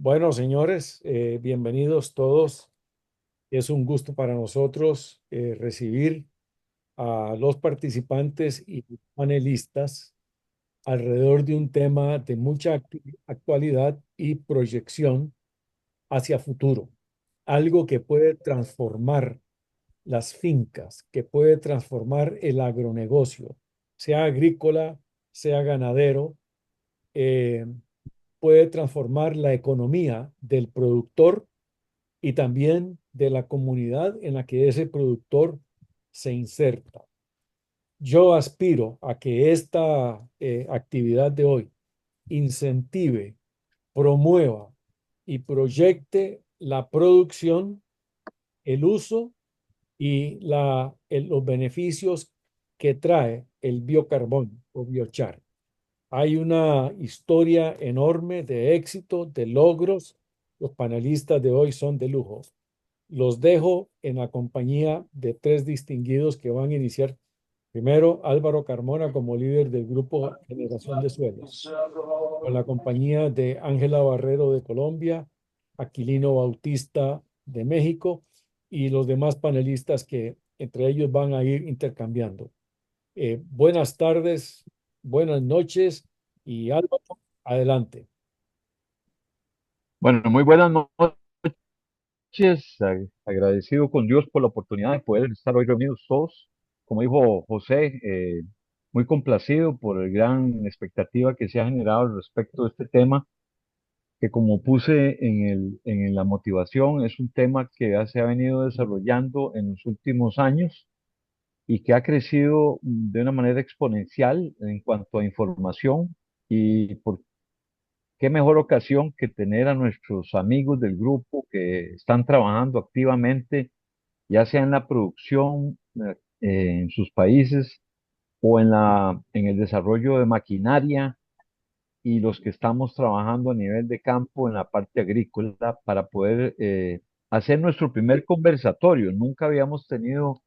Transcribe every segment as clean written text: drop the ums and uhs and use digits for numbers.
Bueno, señores, bienvenidos todos. Es un gusto para nosotros recibir a los participantes y panelistas alrededor de un tema de mucha actualidad y proyección hacia futuro. Algo que puede transformar las fincas, que puede transformar el agronegocio, sea agrícola, sea ganadero, eh, puede transformar la economía del productor y también de la comunidad en la que ese productor se inserta. Yo aspiro a que esta actividad de hoy incentive, promueva y proyecte la producción, el uso y los beneficios que trae el biocarbón o biochar. Hay una historia enorme de éxito, de logros. Los panelistas de hoy son de lujo. Los dejo en la compañía de tres distinguidos que van a iniciar. Primero, Álvaro Carmona como líder del grupo Generación de Suelos, con la compañía de Ángela Barrero de Colombia, Aquilino Bautista de México y los demás panelistas que entre ellos van a ir intercambiando. Buenas tardes, buenas noches y Álvaro, adelante. Bueno, muy buenas noches. Agradecido con Dios por la oportunidad de poder estar hoy reunidos todos. Como dijo José, muy complacido por la gran expectativa que se ha generado al respecto de este tema, que como puse en la motivación, es un tema que ya se ha venido desarrollando en los últimos años y que ha crecido de una manera exponencial en cuanto a información y por qué mejor ocasión que tener a nuestros amigos del grupo que están trabajando activamente, ya sea en la producción en sus países o en el desarrollo de maquinaria y los que estamos trabajando a nivel de campo en la parte agrícola para poder hacer nuestro primer conversatorio. Nunca habíamos tenido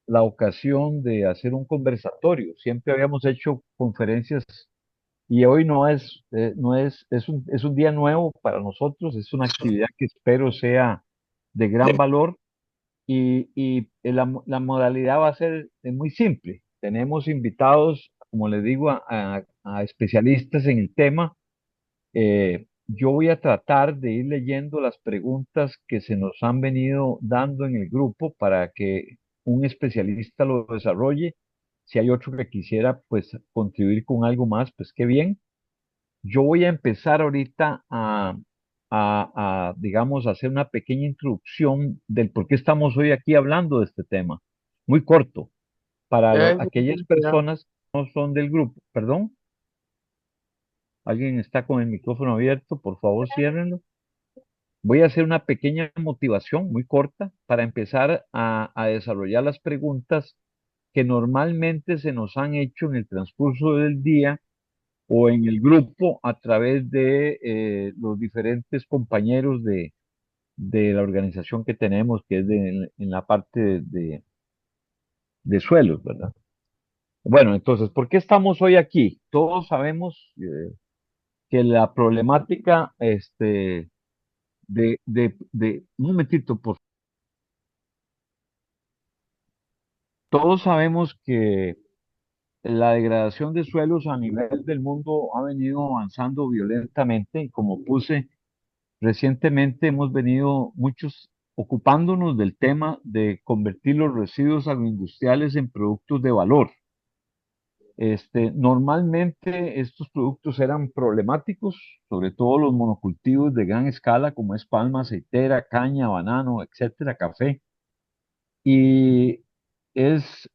la ocasión de hacer un conversatorio, siempre habíamos hecho conferencias y hoy es un día nuevo para nosotros, es una actividad que espero sea de gran valor y la modalidad va a ser muy simple. Tenemos invitados, como les digo, a especialistas en el tema. Yo voy a tratar de ir leyendo las preguntas que se nos han venido dando en el grupo para que un especialista lo desarrolle. Si hay otro que quisiera, pues, contribuir con algo más, pues qué bien. Yo voy a empezar ahorita digamos, hacer una pequeña introducción del por qué estamos hoy aquí hablando de este tema. Muy corto, para aquellas personas que no son del grupo. Perdón, ¿alguien está con el micrófono abierto? Por favor, ciérrenlo. Voy a hacer una pequeña motivación muy corta para empezar a desarrollar las preguntas que normalmente se nos han hecho en el transcurso del día o en el grupo a través de los diferentes compañeros de la organización que tenemos, que es en la parte de suelos, ¿verdad? Bueno, entonces, ¿por qué estamos hoy aquí? Todos sabemos que la problemática, un momentito, todos sabemos que la degradación de suelos a nivel del mundo ha venido avanzando violentamente y como puse recientemente hemos venido muchos ocupándonos del tema de convertir los residuos agroindustriales en productos de valor. Normalmente estos productos eran problemáticos, sobre todo los monocultivos de gran escala como es palma, aceitera, caña, banano, etcétera, café. Y es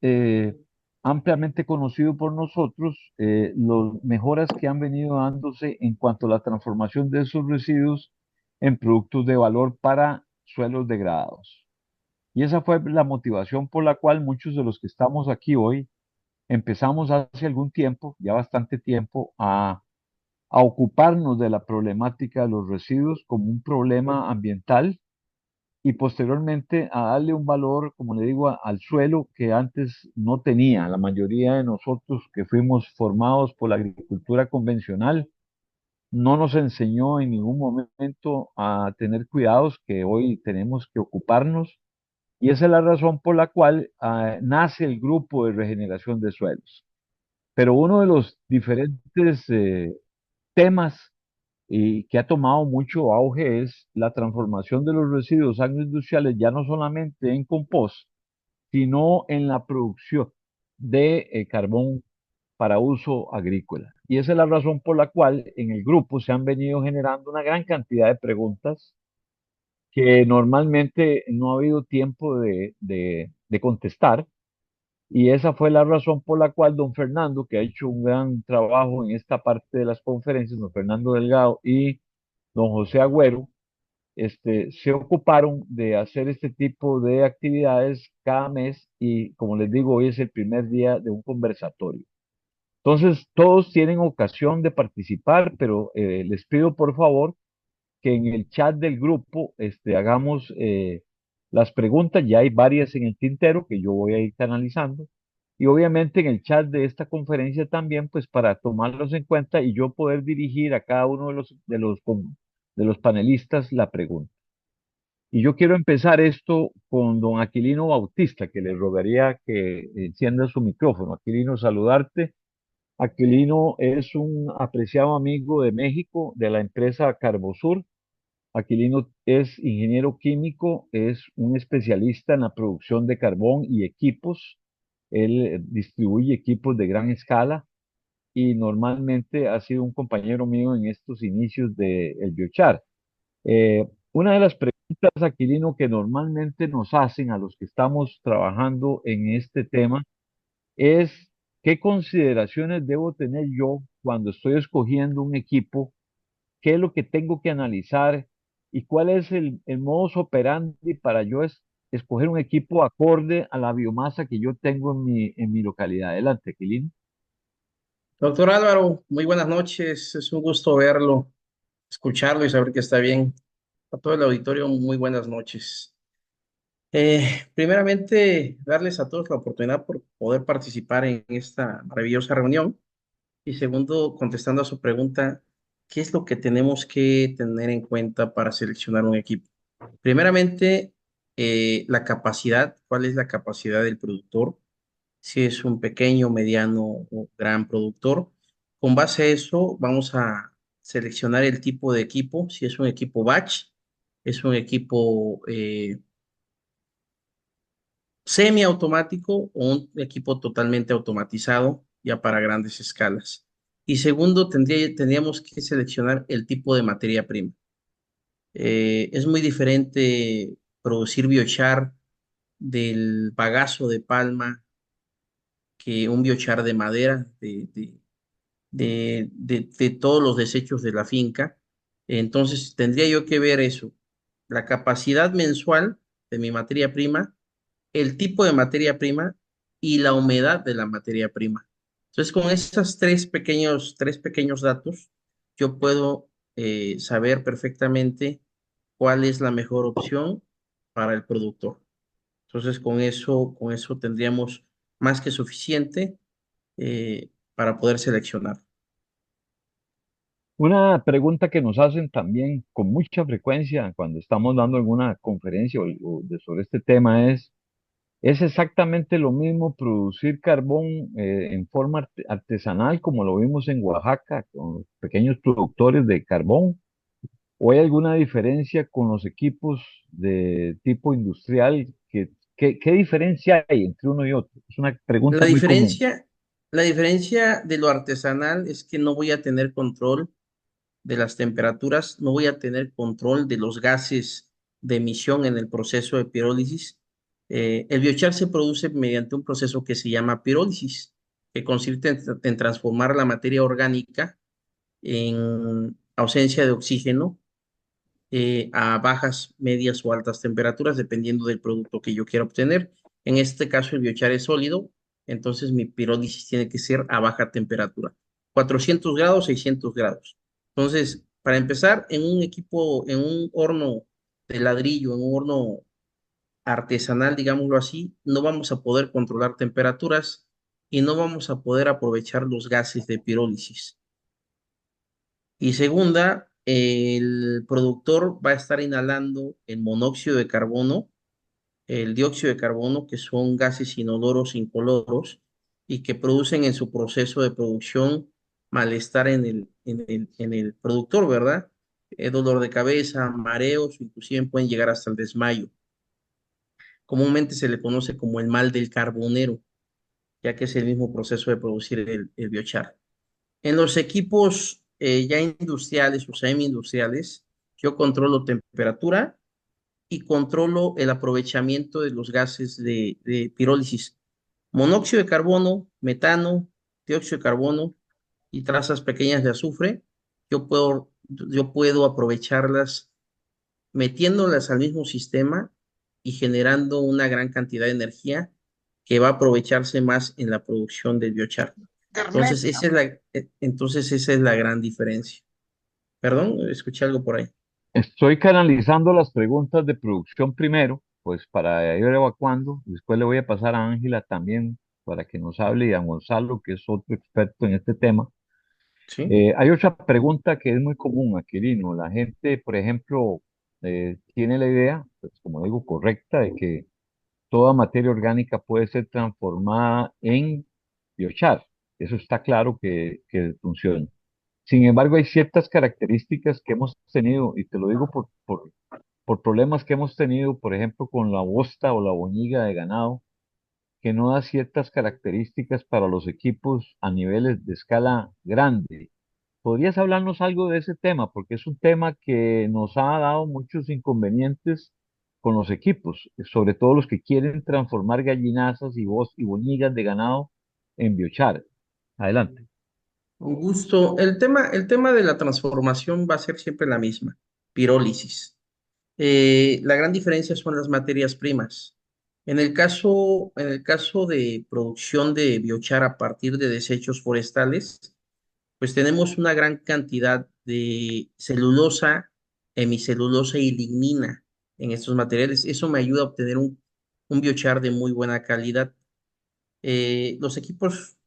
ampliamente conocido por nosotros las mejoras que han venido dándose en cuanto a la transformación de esos residuos en productos de valor para suelos degradados. Y esa fue la motivación por la cual muchos de los que estamos aquí hoy empezamos hace algún tiempo, ya bastante tiempo, a ocuparnos de la problemática de los residuos como un problema ambiental y posteriormente a darle un valor, como le digo, al suelo que antes no tenía. La mayoría de nosotros que fuimos formados por la agricultura convencional, no nos enseñó en ningún momento a tener cuidados que hoy tenemos que ocuparnos, y esa es la razón por la cual nace el grupo de regeneración de suelos. Pero uno de los diferentes temas y que ha tomado mucho auge es la transformación de los residuos agroindustriales, ya no solamente en compost, sino en la producción de carbón para uso agrícola. Y esa es la razón por la cual en el grupo se han venido generando una gran cantidad de preguntas que normalmente no ha habido tiempo de contestar. Y esa fue la razón por la cual don Fernando, que ha hecho un gran trabajo en esta parte de las conferencias, don Fernando Delgado y don José Agüero, se ocuparon de hacer este tipo de actividades cada mes y como les digo, hoy es el primer día de un conversatorio. Entonces, todos tienen ocasión de participar, pero les pido por favor que en el chat del grupo hagamos las preguntas. Ya hay varias en el tintero que yo voy a ir canalizando. Y obviamente en el chat de esta conferencia también, pues para tomarlos en cuenta y yo poder dirigir a cada uno de los panelistas la pregunta. Y yo quiero empezar esto con don Aquilino Bautista, que le rogaría que encienda su micrófono. Aquilino, saludarte. Aquilino es un apreciado amigo de México, de la empresa Carbosur. Aquilino es ingeniero químico, es un especialista en la producción de carbón y equipos. Él distribuye equipos de gran escala y normalmente ha sido un compañero mío en estos inicios del biochar. Una de las preguntas, Aquilino, que normalmente nos hacen a los que estamos trabajando en este tema es: ¿qué consideraciones debo tener yo cuando estoy escogiendo un equipo? ¿Qué es lo que tengo que analizar? ¿Y cuál es el modus operandi para yo escoger un equipo acorde a la biomasa que yo tengo en mi localidad? Adelante, Aquilino. Doctor Álvaro, muy buenas noches. Es un gusto verlo, escucharlo y saber que está bien. A todo el auditorio, muy buenas noches. Primeramente, darles a todos la oportunidad por poder participar en esta maravillosa reunión. Y segundo, contestando a su pregunta, ¿qué es lo que tenemos que tener en cuenta para seleccionar un equipo? Primeramente, la capacidad, ¿cuál es la capacidad del productor? Si es un pequeño, mediano o gran productor. Con base a eso, vamos a seleccionar el tipo de equipo, si es un equipo batch, es un equipo semiautomático o un equipo totalmente automatizado ya para grandes escalas. Y segundo, tendríamos que seleccionar el tipo de materia prima. Es muy diferente producir biochar del bagazo de palma que un biochar de madera, de todos los desechos de la finca. Entonces, tendría yo que ver eso, la capacidad mensual de mi materia prima, el tipo de materia prima y la humedad de la materia prima. Entonces, con esos tres pequeños datos, yo puedo saber perfectamente cuál es la mejor opción para el productor. Entonces, con eso tendríamos más que suficiente para poder seleccionar. Una pregunta que nos hacen también con mucha frecuencia cuando estamos dando alguna conferencia sobre este tema ¿es exactamente lo mismo producir carbón en forma artesanal como lo vimos en Oaxaca con los pequeños productores de carbón? ¿O hay alguna diferencia con los equipos de tipo industrial? ¿Qué diferencia hay entre uno y otro? Es una La pregunta muy común. diferencia, la diferencia de lo artesanal es que no voy a tener control de las temperaturas, no voy a tener control de los gases de emisión en el proceso de pirólisis. El biochar se produce mediante un proceso que se llama pirólisis, que consiste en transformar la materia orgánica en ausencia de oxígeno a bajas, medias o altas temperaturas, dependiendo del producto que yo quiera obtener. En este caso, el biochar es sólido, entonces mi pirólisis tiene que ser a baja temperatura, 400 grados, 600 grados. Entonces, para empezar, en un equipo, en un horno de ladrillo, en un horno artesanal, digámoslo así, no vamos a poder controlar temperaturas y no vamos a poder aprovechar los gases de pirólisis. Y segunda, el productor va a estar inhalando el monóxido de carbono, el dióxido de carbono, que son gases inodoros, incoloros, y que producen en su proceso de producción malestar en el productor, ¿verdad? Dolor de cabeza, mareos, inclusive pueden llegar hasta el desmayo. Comúnmente se le conoce como el mal del carbonero, ya que es el mismo proceso de producir el biochar. En los equipos ya industriales o semi-industriales, yo controlo temperatura y controlo el aprovechamiento de los gases de pirólisis. Monóxido de carbono, metano, dióxido de carbono y trazas pequeñas de azufre. Yo puedo aprovecharlas metiéndolas al mismo sistema y generando una gran cantidad de energía que va a aprovecharse más en la producción del biochar. Entonces esa es la gran diferencia. Perdón, escuché algo por ahí. Estoy canalizando las preguntas de producción primero, pues para ir evacuando. Después le voy a pasar a Ángela también para que nos hable y a Gonzalo, que es otro experto en este tema. ¿Sí? Hay otra pregunta que es muy común, Aquilino. La gente, por ejemplo, tiene la idea, pues como digo, correcta, de que toda materia orgánica puede ser transformada en biochar. Eso está claro que funciona. Sin embargo, hay ciertas características que hemos tenido, y te lo digo por problemas que hemos tenido, por ejemplo, con la bosta o la boñiga de ganado, que no da ciertas características para los equipos a niveles de escala grande. ¿Podrías hablarnos algo de ese tema? Porque es un tema que nos ha dado muchos inconvenientes con los equipos, sobre todo los que quieren transformar gallinazas y boñigas de ganado en biochar. Adelante. Un gusto. El tema de la transformación va a ser siempre la misma, pirólisis. La gran diferencia son las materias primas. En el caso de producción de biochar a partir de desechos forestales, pues tenemos una gran cantidad de celulosa, hemicelulosa y lignina en estos materiales. Eso me ayuda a obtener un biochar de muy buena calidad. Los equipos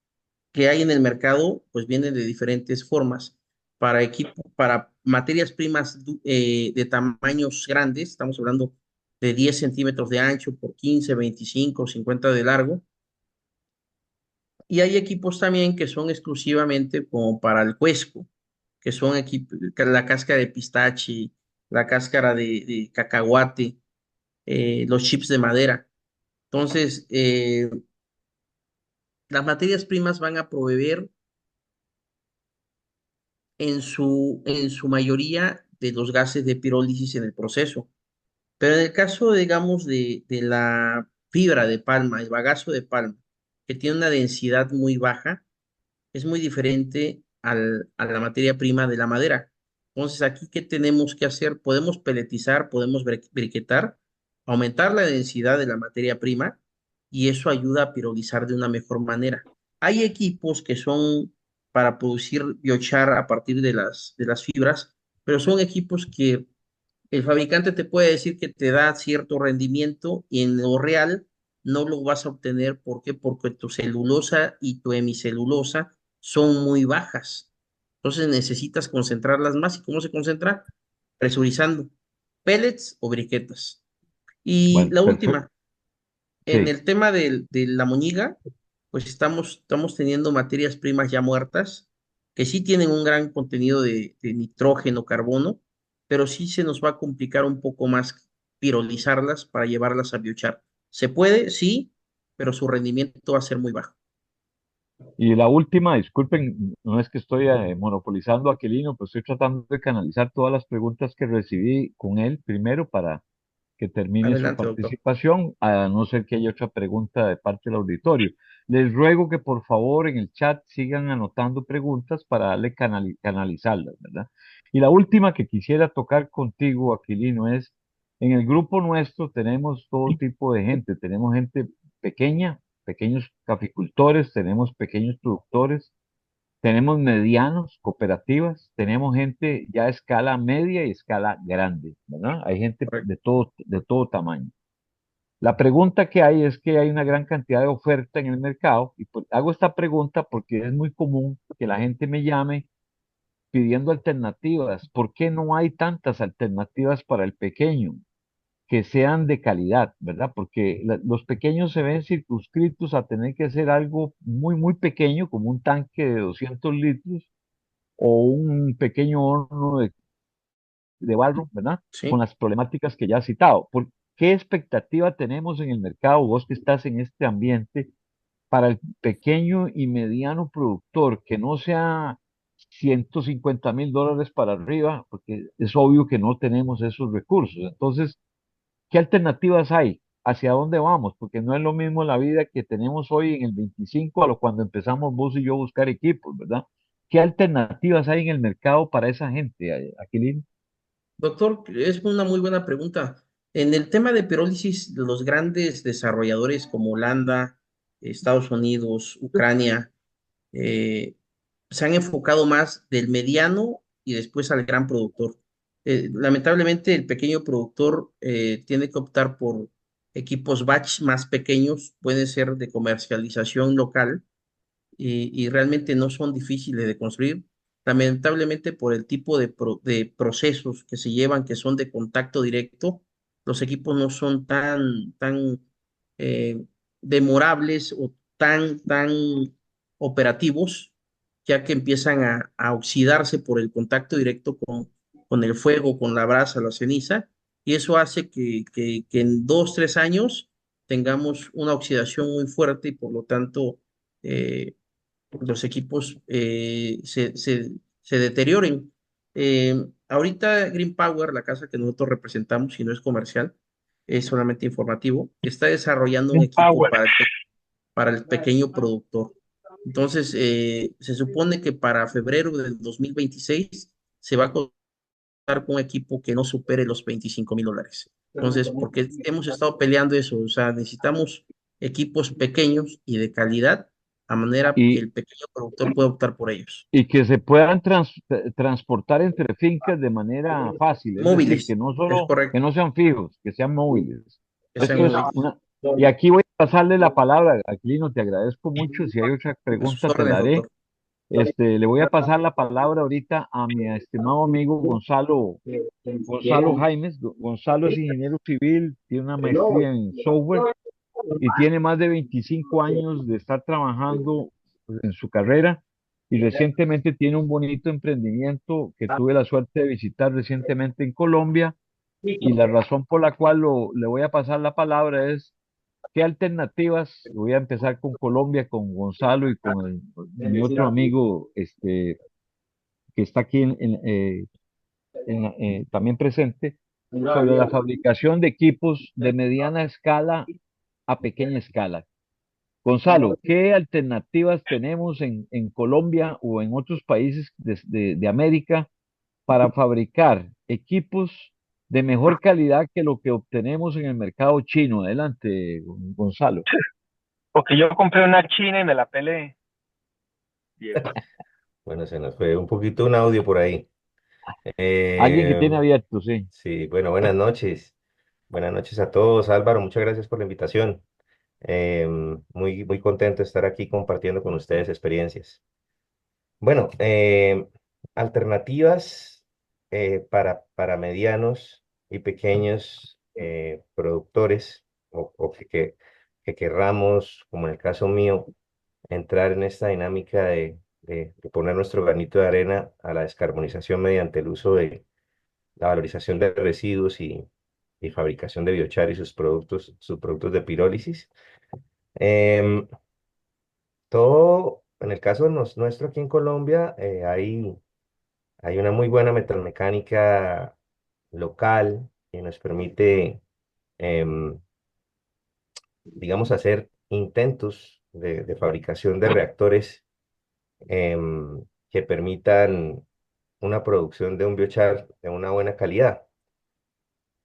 que hay en el mercado, pues vienen de diferentes formas. Para materias primas de tamaños grandes, estamos hablando de 10 centímetros de ancho por 15, 25, 50 de largo. Y hay equipos también que son exclusivamente como para el cuesco, que son la cáscara de pistache, la cáscara de cacahuate, los chips de madera. Entonces, las materias primas van a proveer en su mayoría de los gases de pirólisis en el proceso. Pero en el caso, digamos, de la fibra de palma, el bagazo de palma, que tiene una densidad muy baja, es muy diferente a la materia prima de la madera. Entonces, aquí, ¿qué tenemos que hacer? Podemos peletizar, podemos briquetar, aumentar la densidad de la materia prima y eso ayuda a pirolizar de una mejor manera. Hay equipos que son para producir biochar a partir de las fibras, pero son equipos que el fabricante te puede decir que te da cierto rendimiento y en lo real no lo vas a obtener. ¿Por qué? Porque tu celulosa y tu hemicelulosa son muy bajas. Entonces necesitas concentrarlas más. ¿Y cómo se concentra? Presurizando pellets o briquetas. Y Bueno, la perfecto. última, en Sí. el tema de la moñiga, pues estamos teniendo materias primas ya muertas que sí tienen un gran contenido de nitrógeno, carbono, pero sí se nos va a complicar un poco más pirolizarlas para llevarlas a biochar. Se puede, sí, pero su rendimiento va a ser muy bajo. Y la última, disculpen, no es que estoy monopolizando a Aquilino, pero estoy tratando de canalizar todas las preguntas que recibí con él primero para que termine su Adelante, doctor. participación, a no ser que haya otra pregunta de parte del auditorio. Les ruego que por favor en el chat sigan anotando preguntas para darle canalizarlas, ¿verdad? Y la última que quisiera tocar contigo, Aquilino, es, en el grupo nuestro tenemos todo tipo de gente, tenemos gente pequeña, pequeños caficultores, tenemos pequeños productores, tenemos medianos, cooperativas, tenemos gente ya a escala media y escala grande, ¿verdad? Hay gente Correcto. de todo tamaño. La pregunta que hay es que hay una gran cantidad de oferta en el mercado y pues, hago esta pregunta porque es muy común que la gente me llame pidiendo alternativas. ¿Por qué no hay tantas alternativas para el pequeño que sean de calidad, ¿verdad? Porque los pequeños se ven circunscritos a tener que hacer algo muy, muy pequeño, como un tanque de 200 litros o un pequeño horno de barro, ¿verdad? Con Sí. las problemáticas que ya he citado. ¿Qué expectativa tenemos en el mercado, vos que estás en este ambiente, para el pequeño y mediano productor, que no sea $150,000 para arriba, porque es obvio que no tenemos esos recursos? Entonces, ¿qué alternativas hay? ¿Hacia dónde vamos? Porque no es lo mismo la vida que tenemos hoy en el 25 a lo cuando empezamos vos y yo a buscar equipos, ¿verdad? ¿Qué alternativas hay en el mercado para esa gente, Aquilín? Doctor, es una muy buena pregunta. En el tema de pirólisis, los grandes desarrolladores como Holanda, Estados Unidos, Ucrania, eh, se han enfocado más del mediano y después al gran productor. Lamentablemente, el pequeño productor tiene que optar por equipos batch más pequeños, pueden ser de comercialización local y realmente no son difíciles de construir. Lamentablemente por el tipo de procesos que se llevan, que son de contacto directo, los equipos no son tan eh, demorables o tan operativos, ya que empiezan a oxidarse por el contacto directo con el fuego, con la brasa, la ceniza, y eso hace que en 2, 3 años tengamos una oxidación muy fuerte y por lo tanto los equipos se deterioren. Ahorita Green Power, la casa que nosotros representamos, y no es comercial, es solamente informativo, está desarrollando un equipo Power. para el pequeño productor. Entonces, se supone que para febrero del 2026 se va a contar con un equipo que no supere los $25,000. Entonces, porque hemos estado peleando eso, o sea, necesitamos equipos pequeños y de calidad, a manera que Y, el pequeño productor pueda optar por ellos. y que se puedan transportar entre fincas de manera fácil, es decir, Móviles, es que correcto, no sean fijos, que sean móviles. que sean Esto es móviles. y aquí voy a pasarle la palabra, Aquilino, te agradezco mucho. Si hay otra A sus pregunta, te órdenes, la haré. doctor. Le voy a pasar la palabra ahorita a mi estimado amigo Gonzalo Jaimes. Gonzalo es ingeniero civil, tiene una maestría en software y tiene más de 25 años de estar trabajando, pues, en su carrera, y recientemente tiene un bonito emprendimiento que tuve la suerte de visitar recientemente en Colombia, y la razón por la cual le voy a pasar la palabra es qué alternativas. Voy a empezar con Colombia, con Gonzalo y con mi otro amigo, que está aquí también presente, sobre la fabricación de equipos de mediana escala a pequeña escala. Gonzalo, ¿qué alternativas tenemos en Colombia o en otros países de América para fabricar equipos de mejor calidad que lo que obtenemos en el mercado chino? Adelante, Gonzalo. Porque yo compré una china y me la pelé. Bueno, se nos fue un poquito un audio por ahí. Alguien que Eh, tiene abierto, sí. sí, bueno, buenas noches. Buenas noches a todos. Álvaro, muchas gracias por la invitación. Muy, muy contento de estar aquí compartiendo con ustedes experiencias. Bueno, alternativas para medianos y pequeños productores o que querramos, como en el caso mío, entrar en esta dinámica de poner nuestro granito de arena a la descarbonización mediante el uso de la valorización de residuos y fabricación de biochar y sus productos de pirólisis. Em, Todo, en el caso nuestro aquí en Colombia, hay una muy buena metalmecánica local que nos permite, em, digamos, hacer intentos de fabricación de reactores que permitan una producción de un biochar de una buena calidad.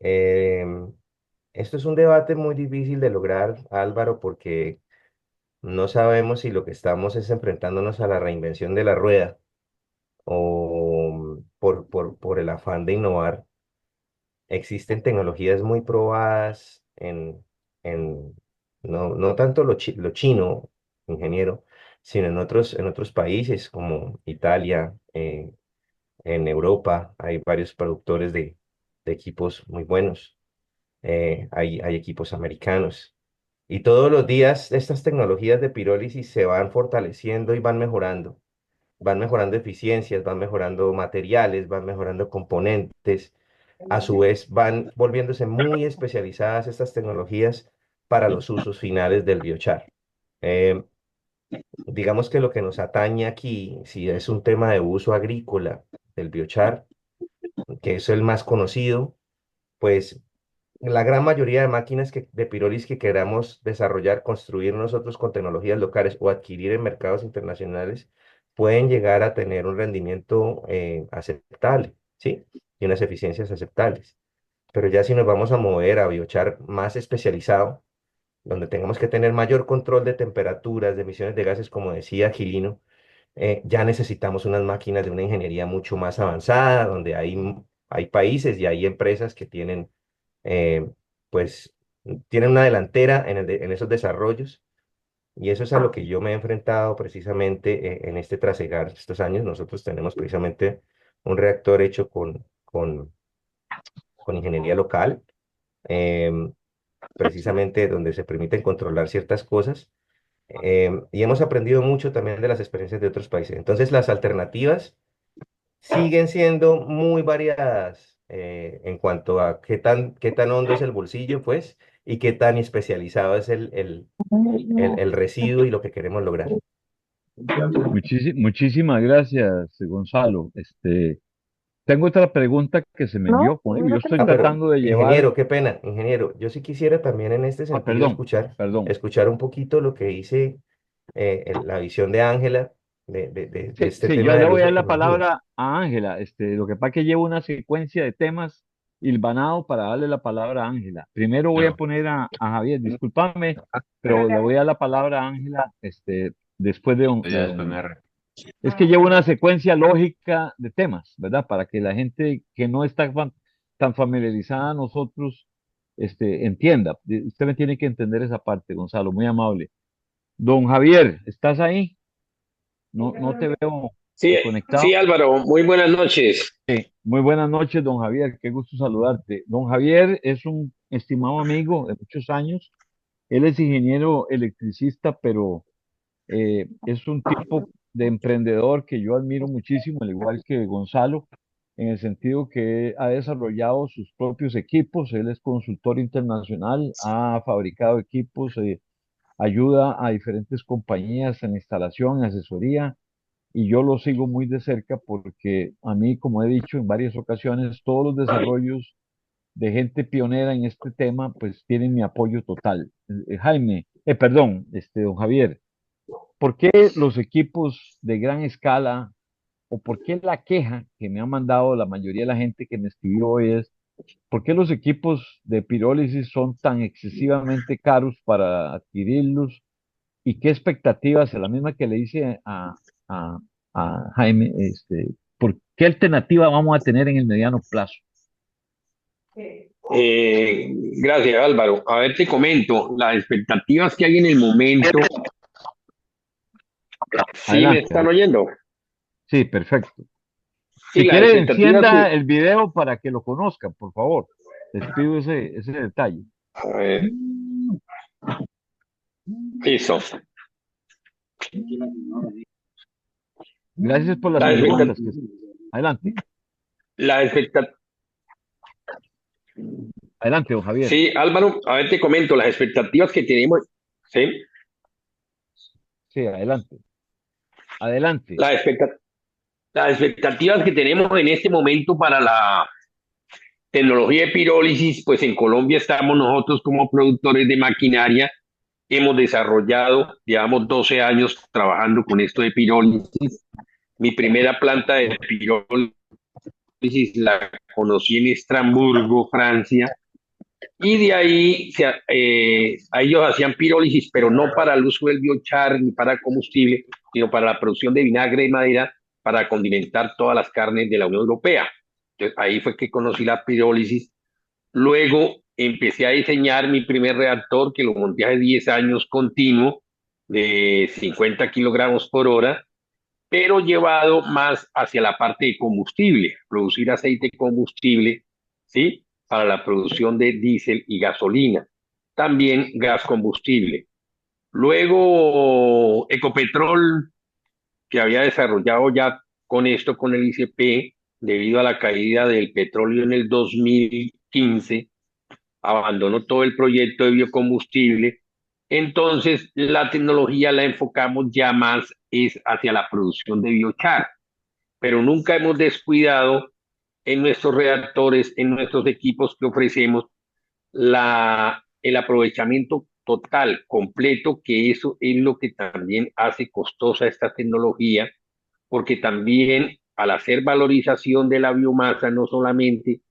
Em, Esto es un debate muy difícil de lograr, Álvaro, porque no sabemos si lo que estamos es enfrentándonos a la reinvención de la rueda o por el afán de innovar. Existen tecnologías muy probadas en no tanto lo chino, ingeniero, sino en otros países como Italia, En Europa hay varios productores de equipos muy buenos. Hay equipos americanos. Y todos los días estas tecnologías de pirólisis se van fortaleciendo y van mejorando. Van mejorando eficiencias, van mejorando materiales, van mejorando componentes. A su vez, van volviéndose muy especializadas estas tecnologías para los usos finales del biochar. Eh, digamos que lo que nos atañe aquí, si es un tema de uso agrícola del biochar, que es el más conocido, pues la gran mayoría de máquinas de pirólisis que queramos desarrollar, construir nosotros con tecnologías locales o adquirir en mercados internacionales, pueden llegar a tener un rendimiento aceptable, ¿sí? Y unas eficiencias aceptables. Pero ya si nos vamos a mover a biochar más especializado, donde tengamos que tener mayor control de temperaturas, de emisiones de gases, como decía Gilino, ya necesitamos unas máquinas de una ingeniería mucho más avanzada, donde hay países y hay empresas que tienen, eh, pues, tienen una delantera en esos desarrollos. Y eso es a lo que yo me he enfrentado precisamente en este trasegar estos años. Nosotros tenemos precisamente un reactor hecho con ingeniería local, em, precisamente donde se permiten controlar ciertas cosas. Y hemos aprendido mucho también de las experiencias de otros países. Entonces, las alternativas siguen siendo muy variadas en cuanto a qué tan hondo es el bolsillo, pues, y qué tan especializado es el residuo y lo que queremos lograr. Muchísimas gracias, Gonzalo. Tengo otra pregunta que se me envió. Yo estoy Ah, pero, tratando de llevar, ingeniero, qué pena, ingeniero. Yo sí quisiera también en este sentido perdón, perdón. escuchar un poquito lo que dice la visión de Ángela de Sí, este sí, tema yo le del voy uso a de dar la tecnologías. palabra a Ángela. Lo que pasa es que llevo una secuencia de temas hilvanado para darle la palabra a Ángela. Primero voy a poner a Javier, discúlpame, pero le voy a dar la palabra a Ángela, después es que llevo una secuencia lógica de temas, ¿verdad? Para que la gente que no está tan familiarizada a nosotros, entienda. Usted me tiene que entender esa parte, Gonzalo, muy amable. Don Javier, ¿estás ahí? No, no te veo Sí, conectado. sí, Álvaro, muy buenas noches. Muy buenas noches, don Javier. Qué gusto saludarte. Don Javier es un estimado amigo de muchos años. Él es ingeniero electricista, pero es un tipo de emprendedor que yo admiro muchísimo, al igual que Gonzalo, en el sentido que ha desarrollado sus propios equipos. Él es consultor internacional, ha fabricado equipos, ayuda a diferentes compañías en instalación, asesoría, y yo lo sigo muy de cerca porque a mí, como he dicho en varias ocasiones, todos los desarrollos de gente pionera en este tema, pues tienen mi apoyo total. Jaime, perdón, don Javier, ¿por qué los equipos de gran escala o por qué la queja que me ha mandado la mayoría de la gente que me escribió hoy es, ¿por qué los equipos de pirólisis son tan excesivamente caros para adquirirlos? ¿Y qué expectativas, la misma que le hice a, a Jaime, por qué alternativa vamos a tener en el mediano plazo? Gracias, Álvaro. A ver, te comento, las expectativas que hay en el momento, ¿sí me Adelante. están oyendo? Sí, perfecto. Sí, Si las quiere, expectativas que... encienda el video para que lo conozcan, por favor. Les pido ese detalle. A ver, listo. Gracias por las La expectativa, preguntas. Adelante, la expecta- adelante, don Javier. Sí, Álvaro, a ver, te comento, las expectativas que tenemos, ¿sí? Sí, adelante. Adelante. Las las expectativas que tenemos en este momento para la tecnología de pirólisis, pues en Colombia estamos nosotros como productores de maquinaria. Hemos desarrollado, llevamos 12 años trabajando con esto de pirólisis. Mi primera planta de pirólisis la conocí en Estrasburgo, Francia, y de ahí ellos hacían pirólisis, pero no para el uso del biochar ni para combustible, sino para la producción de vinagre de madera para condimentar todas las carnes de la Unión Europea. Entonces, ahí fue que conocí la pirólisis. Luego empecé a diseñar mi primer reactor, que lo monté hace 10 años continuo, de 50 kilogramos por hora. pero llevado más hacia la parte de combustible, producir aceite combustible, ¿sí? Para la producción de diésel y gasolina. También gas combustible. Luego, Ecopetrol, que había desarrollado ya con esto, con el ICP, debido a la caída del petróleo en el 2015, abandonó todo el proyecto de biocombustible. Entonces, la tecnología la enfocamos ya más es hacia la producción de biochar, pero nunca hemos descuidado en nuestros reactores, en nuestros equipos que ofrecemos, el aprovechamiento total, completo, que eso es lo que también hace costosa esta tecnología, porque también al hacer valorización de la biomasa, no solamente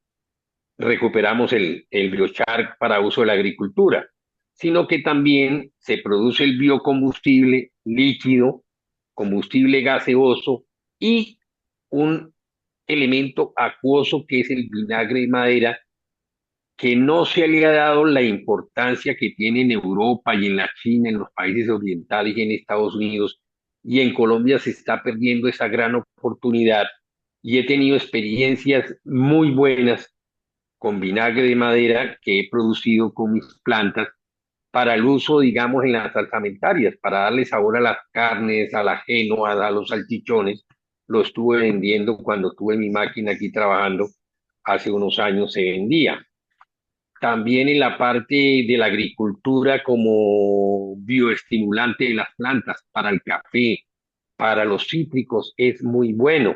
recuperamos el biochar para uso de la agricultura, sino que también se produce el biocombustible líquido, combustible gaseoso y un elemento acuoso que es el vinagre de madera, que no se le ha dado la importancia que tiene en Europa y en la China, en los países orientales y en Estados Unidos, y en Colombia se está perdiendo esa gran oportunidad. Y he tenido experiencias muy buenas con vinagre de madera que he producido con mis plantas para el uso, digamos, en las salsamentarias, para darle sabor a las carnes, a la quinoa, a los salchichones. Lo estuve vendiendo cuando tuve mi máquina aquí trabajando, hace unos años se vendía. También en la parte de la agricultura como bioestimulante de las plantas, para el café, para los cítricos, es muy bueno,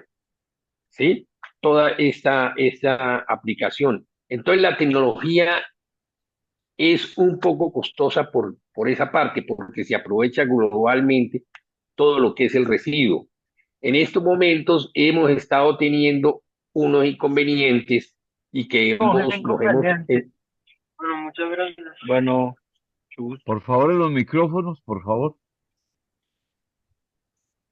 ¿sí? Toda esta aplicación. Entonces la tecnología es un poco costosa por esa parte, porque se aprovecha globalmente todo lo que es el residuo. En estos momentos hemos estado teniendo unos inconvenientes y que No, hemos, es nos hemos, inconveniente. Bueno, muchas gracias. Bueno, mucho gusto. Por favor, en los micrófonos, por favor.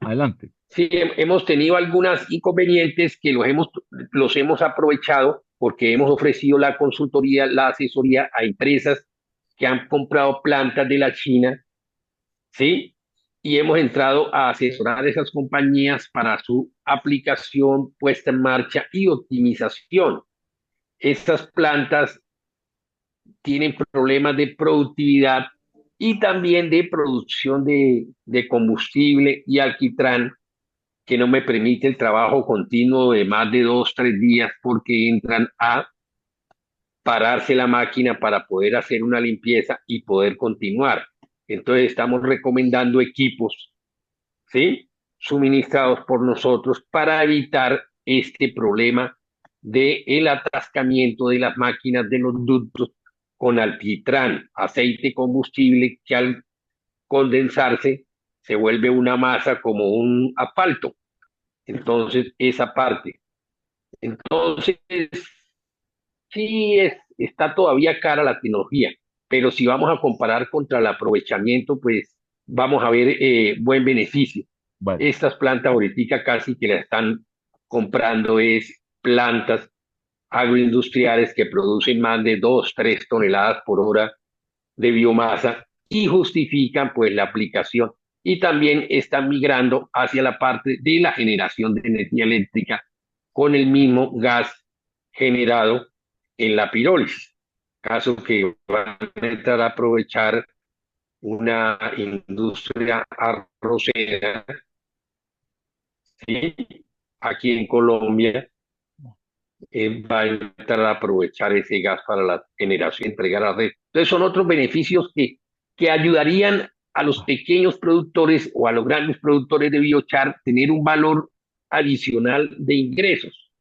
Adelante. sí, hemos tenido algunos inconvenientes que los hemos aprovechado porque hemos ofrecido la consultoría, la asesoría a empresas que han comprado plantas de la China, ¿sí? Y hemos entrado a asesorar a esas compañías para su aplicación, puesta en marcha y optimización. Estas plantas tienen problemas de productividad y también de producción de combustible y alquitrán, que no me permite el trabajo continuo de más de 2, 3 días, porque entran a pararse la máquina para poder hacer una limpieza y poder continuar. Entonces estamos recomendando equipos, ¿sí? Suministrados por nosotros para evitar este problema de el atascamiento de las máquinas de los ductos con alquitrán, aceite combustible que al condensarse se vuelve una masa como un asfalto. Entonces, esa parte. Entonces, sí está todavía cara la tecnología, pero si vamos a comparar contra el aprovechamiento, pues vamos a ver buen beneficio. Bueno, Estas plantas ahorita casi que la están comprando es plantas agroindustriales que producen más de 2, 3 toneladas por hora de biomasa y justifican pues la aplicación. Y también están migrando hacia la parte de la generación de energía eléctrica con el mismo gas generado en la pirólisis, caso que van a entrar a aprovechar una industria arrocera, ¿sí? Aquí en Colombia, va a entrar a aprovechar ese gas para la generación y entregar a la red. Entonces son otros beneficios que ayudarían a los pequeños productores o a los grandes productores de biochar tener un valor adicional de ingresos,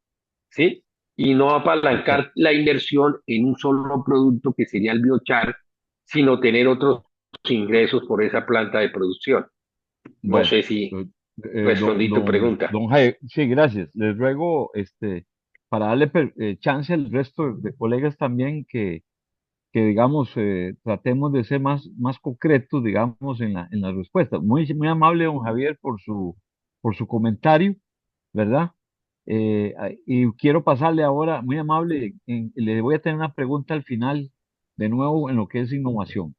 ¿sí? Y no ok. apalancar la inversión en un solo producto que sería el biochar, sino tener otros ingresos por esa planta de producción. No Bueno, sé si respondí tu pregunta. don Jaime, sí, gracias. Les ruego, para darle chance al resto de colegas también que digamos, tratemos de ser más concretos, digamos, en la respuesta. Muy amable, don Javier, por su comentario, ¿verdad? Y quiero pasarle ahora, muy amable, le voy a tener una pregunta al final, de nuevo, en lo que es innovación.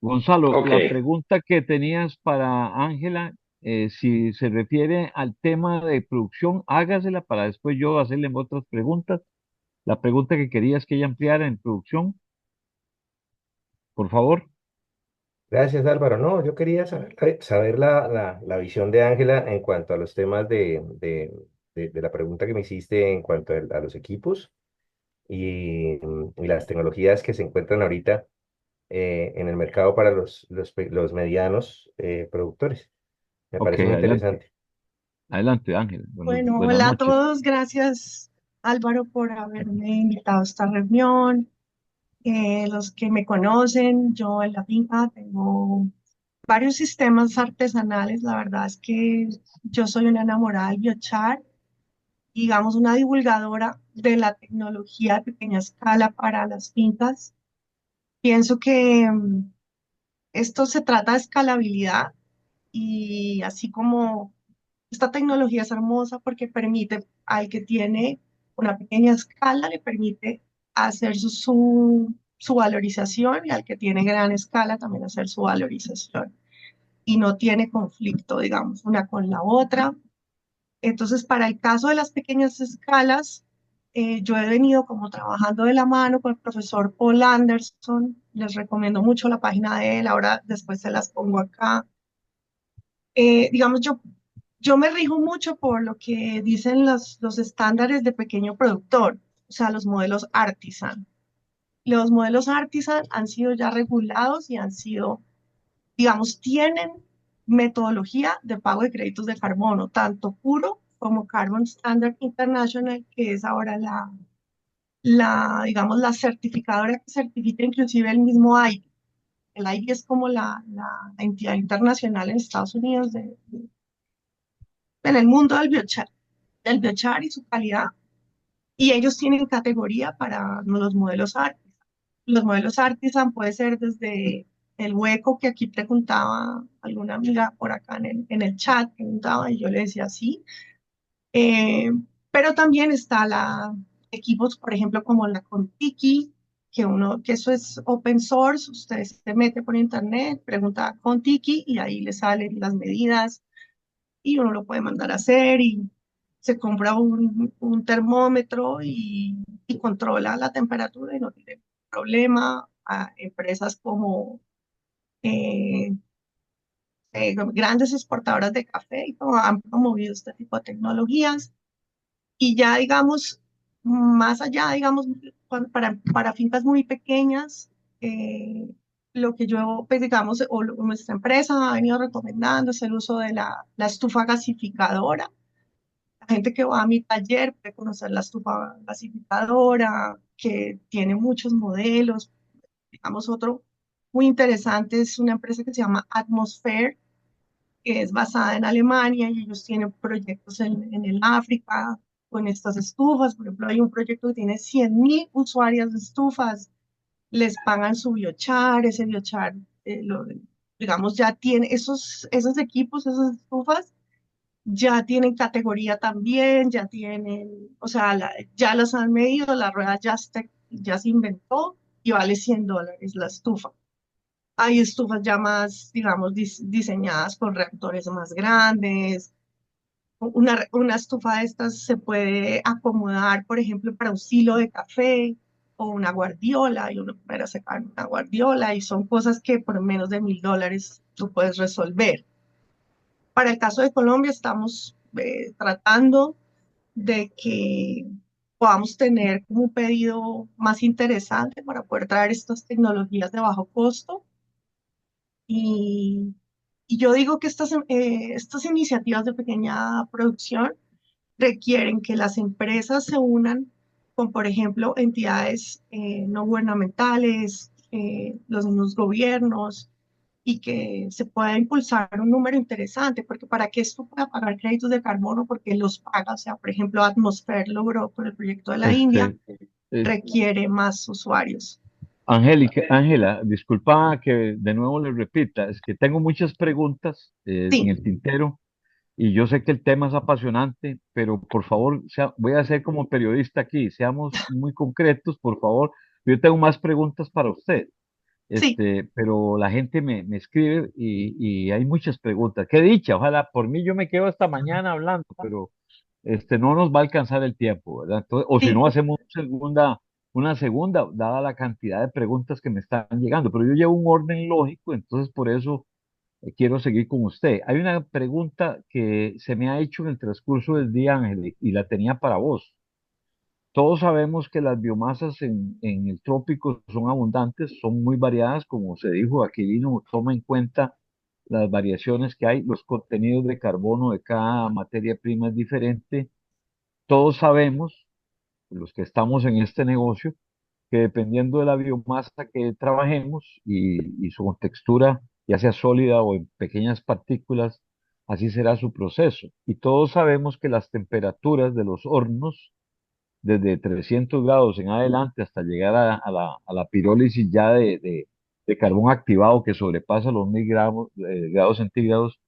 Gonzalo, Ok, la pregunta que tenías para Ángela, Si se refiere al tema de producción, hágasela para después yo hacerle otras preguntas. La pregunta que quería es que ella ampliara en producción, por favor. Gracias, Álvaro. No, yo quería saber la visión de Ángela en cuanto a los temas de la pregunta que me hiciste en cuanto a los equipos y las tecnologías que se encuentran ahorita en el mercado para los medianos productores. Me Ok, parece muy adelante. interesante. Adelante, Ángel. Bueno, Buenas hola a noches. todos. Gracias, Álvaro, por haberme invitado a esta reunión. Los que me conocen, yo en la finca tengo varios sistemas artesanales. La verdad es que yo soy una enamorada del biochar, digamos una divulgadora de la tecnología de pequeña escala para las fincas. Pienso que esto se trata de escalabilidad y así como esta tecnología es hermosa porque permite al que tiene una pequeña escala, le permite hacer su valorización y al que tiene gran escala también hacer su valorización. Y no tiene conflicto, digamos, una con la otra. Entonces, para el caso de las pequeñas escalas, yo he venido como trabajando de la mano con el profesor Paul Anderson. Les recomiendo mucho la página de él. Ahora después se las pongo acá. Digamos, yo me rijo mucho por lo que dicen los estándares de pequeño productor, o sea, los modelos artisan. Los modelos artisan han sido ya regulados y han sido, digamos, tienen metodología de pago de créditos de carbono, tanto puro como Carbon Standard International, que es ahora digamos, la certificadora que certifica inclusive el mismo IBI. El IBI es como la entidad internacional en Estados Unidos en el mundo del biochar y su calidad, y ellos tienen categoría para los modelos artisan. Los modelos artisan puede ser desde el hueco que aquí preguntaba alguna amiga por acá en el chat, preguntaba y yo le decía sí, eh, pero también está equipos, por ejemplo, como la Contiki, que eso es open source, usted se mete por internet, pregunta Contiki y ahí le salen las medidas y uno lo puede mandar a hacer y se compra un termómetro y controla la temperatura y no tiene problema. A empresas como eh, grandes exportadoras de café y todo han promovido este tipo de tecnologías y ya digamos, más allá, digamos, para fincas muy pequeñas, eh, lo que yo, pues digamos, nuestra empresa ha venido recomendando es el uso de la estufa gasificadora. La gente que va a mi taller puede conocer la estufa gasificadora, que tiene muchos modelos. Digamos, otro muy interesante es una empresa que se llama Atmosphere, que es basada en Alemania y ellos tienen proyectos en el África con estas estufas. Por ejemplo, hay un proyecto que tiene 100.000 usuarias de estufas, les pagan su biochar, ese biochar, digamos, ya tiene esos equipos, esas estufas ya tienen categoría también, ya tienen, o sea, ya las han medido, la rueda ya se inventó y vale $100 la estufa. Hay estufas ya más, digamos, diseñadas con reactores más grandes. Una estufa de estas se puede acomodar, por ejemplo, para un silo de café o una guardiola y uno puede sacar una guardiola y son cosas que por menos de $1.000 tú puedes resolver. Para el caso de Colombia estamos tratando de que podamos tener como un pedido más interesante para poder traer estas tecnologías de bajo costo. Y, y yo digo que estas iniciativas de pequeña producción requieren que las empresas se unan con, por ejemplo, entidades no gubernamentales, los mismos gobiernos, y que se pueda impulsar un número interesante, porque para que esto pueda pagar créditos de carbono, porque los paga, o sea, por ejemplo, Atmosphere logró con el proyecto de la India, Este, eh, requiere más usuarios. Ángela, disculpa que de nuevo le repita, es que tengo muchas preguntas en Sí, el tintero y yo sé que el tema es apasionante, pero por favor, voy a ser como periodista aquí, seamos muy concretos, por favor. Yo tengo más preguntas para usted. Sí, pero la gente me escribe y hay muchas preguntas. Qué dicha, ojalá por mí yo me quedo hasta mañana hablando, pero no nos va a alcanzar el tiempo, ¿verdad? O si sí. no, hacemos una segunda, dada la cantidad de preguntas que me están llegando, pero yo llevo un orden lógico, entonces por eso quiero seguir con usted. Hay una pregunta que se me ha hecho en el transcurso del día, Ángel, y la tenía para vos. Todos sabemos que las biomasas en el trópico son abundantes, son muy variadas, como se dijo, Aquilino toma en cuenta las variaciones que hay, los contenidos de carbono de cada materia prima es diferente. Todos sabemos, los que estamos en este negocio, que dependiendo de la biomasa que trabajemos y su textura, ya sea sólida o en pequeñas partículas, así será su proceso. Y todos sabemos que las temperaturas de los hornos, desde 300 grados en adelante hasta llegar a la pirólisis ya de carbón activado que sobrepasa los 1000 grados centígrados,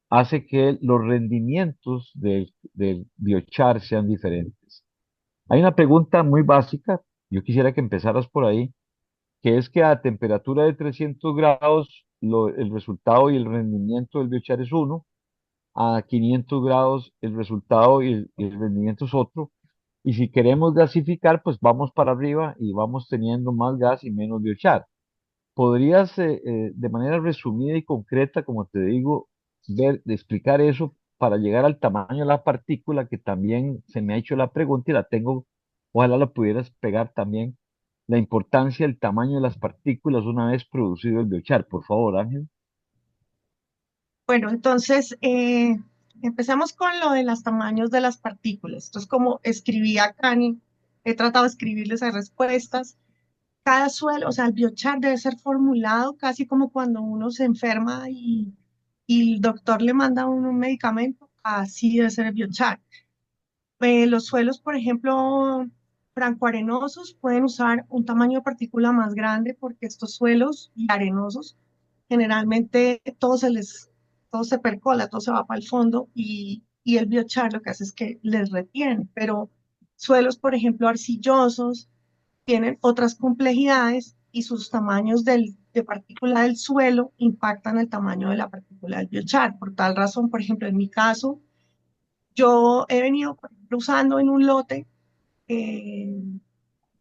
hace que los rendimientos del biochar sean diferentes. Hay una pregunta muy básica, yo quisiera que empezaras por ahí, que es que a temperatura de 300 grados el resultado y el rendimiento del biochar es uno, a 500 grados el resultado y el rendimiento es otro, y si queremos gasificar, pues vamos para arriba y vamos teniendo más gas y menos biochar. ¿Podrías, de manera resumida y concreta, como te digo, explicar eso para llegar al tamaño de la partícula, que también se me ha hecho la pregunta y la tengo, ojalá la pudieras pegar también, la importancia del tamaño de las partículas una vez producido el biochar? Por favor, Ángel. Bueno, entonces empezamos con lo de los tamaños de las partículas. Entonces, como escribí acá, he tratado de escribirles las respuestas. Cada suelo, o sea, el biochar debe ser formulado casi como cuando uno se enferma y el doctor le manda a uno un medicamento, así debe ser el biochar. Los suelos, por ejemplo, francoarenosos pueden usar un tamaño de partícula más grande porque estos suelos y arenosos generalmente todo se percola, todo se va para el fondo y el biochar lo que hace es que les retiene, pero suelos, por ejemplo, arcillosos, tienen otras complejidades y sus tamaños de partícula del suelo impactan el tamaño de la partícula del biochar. Por tal razón, por ejemplo, en mi caso, yo he venido por ejemplo, usando en un lote eh,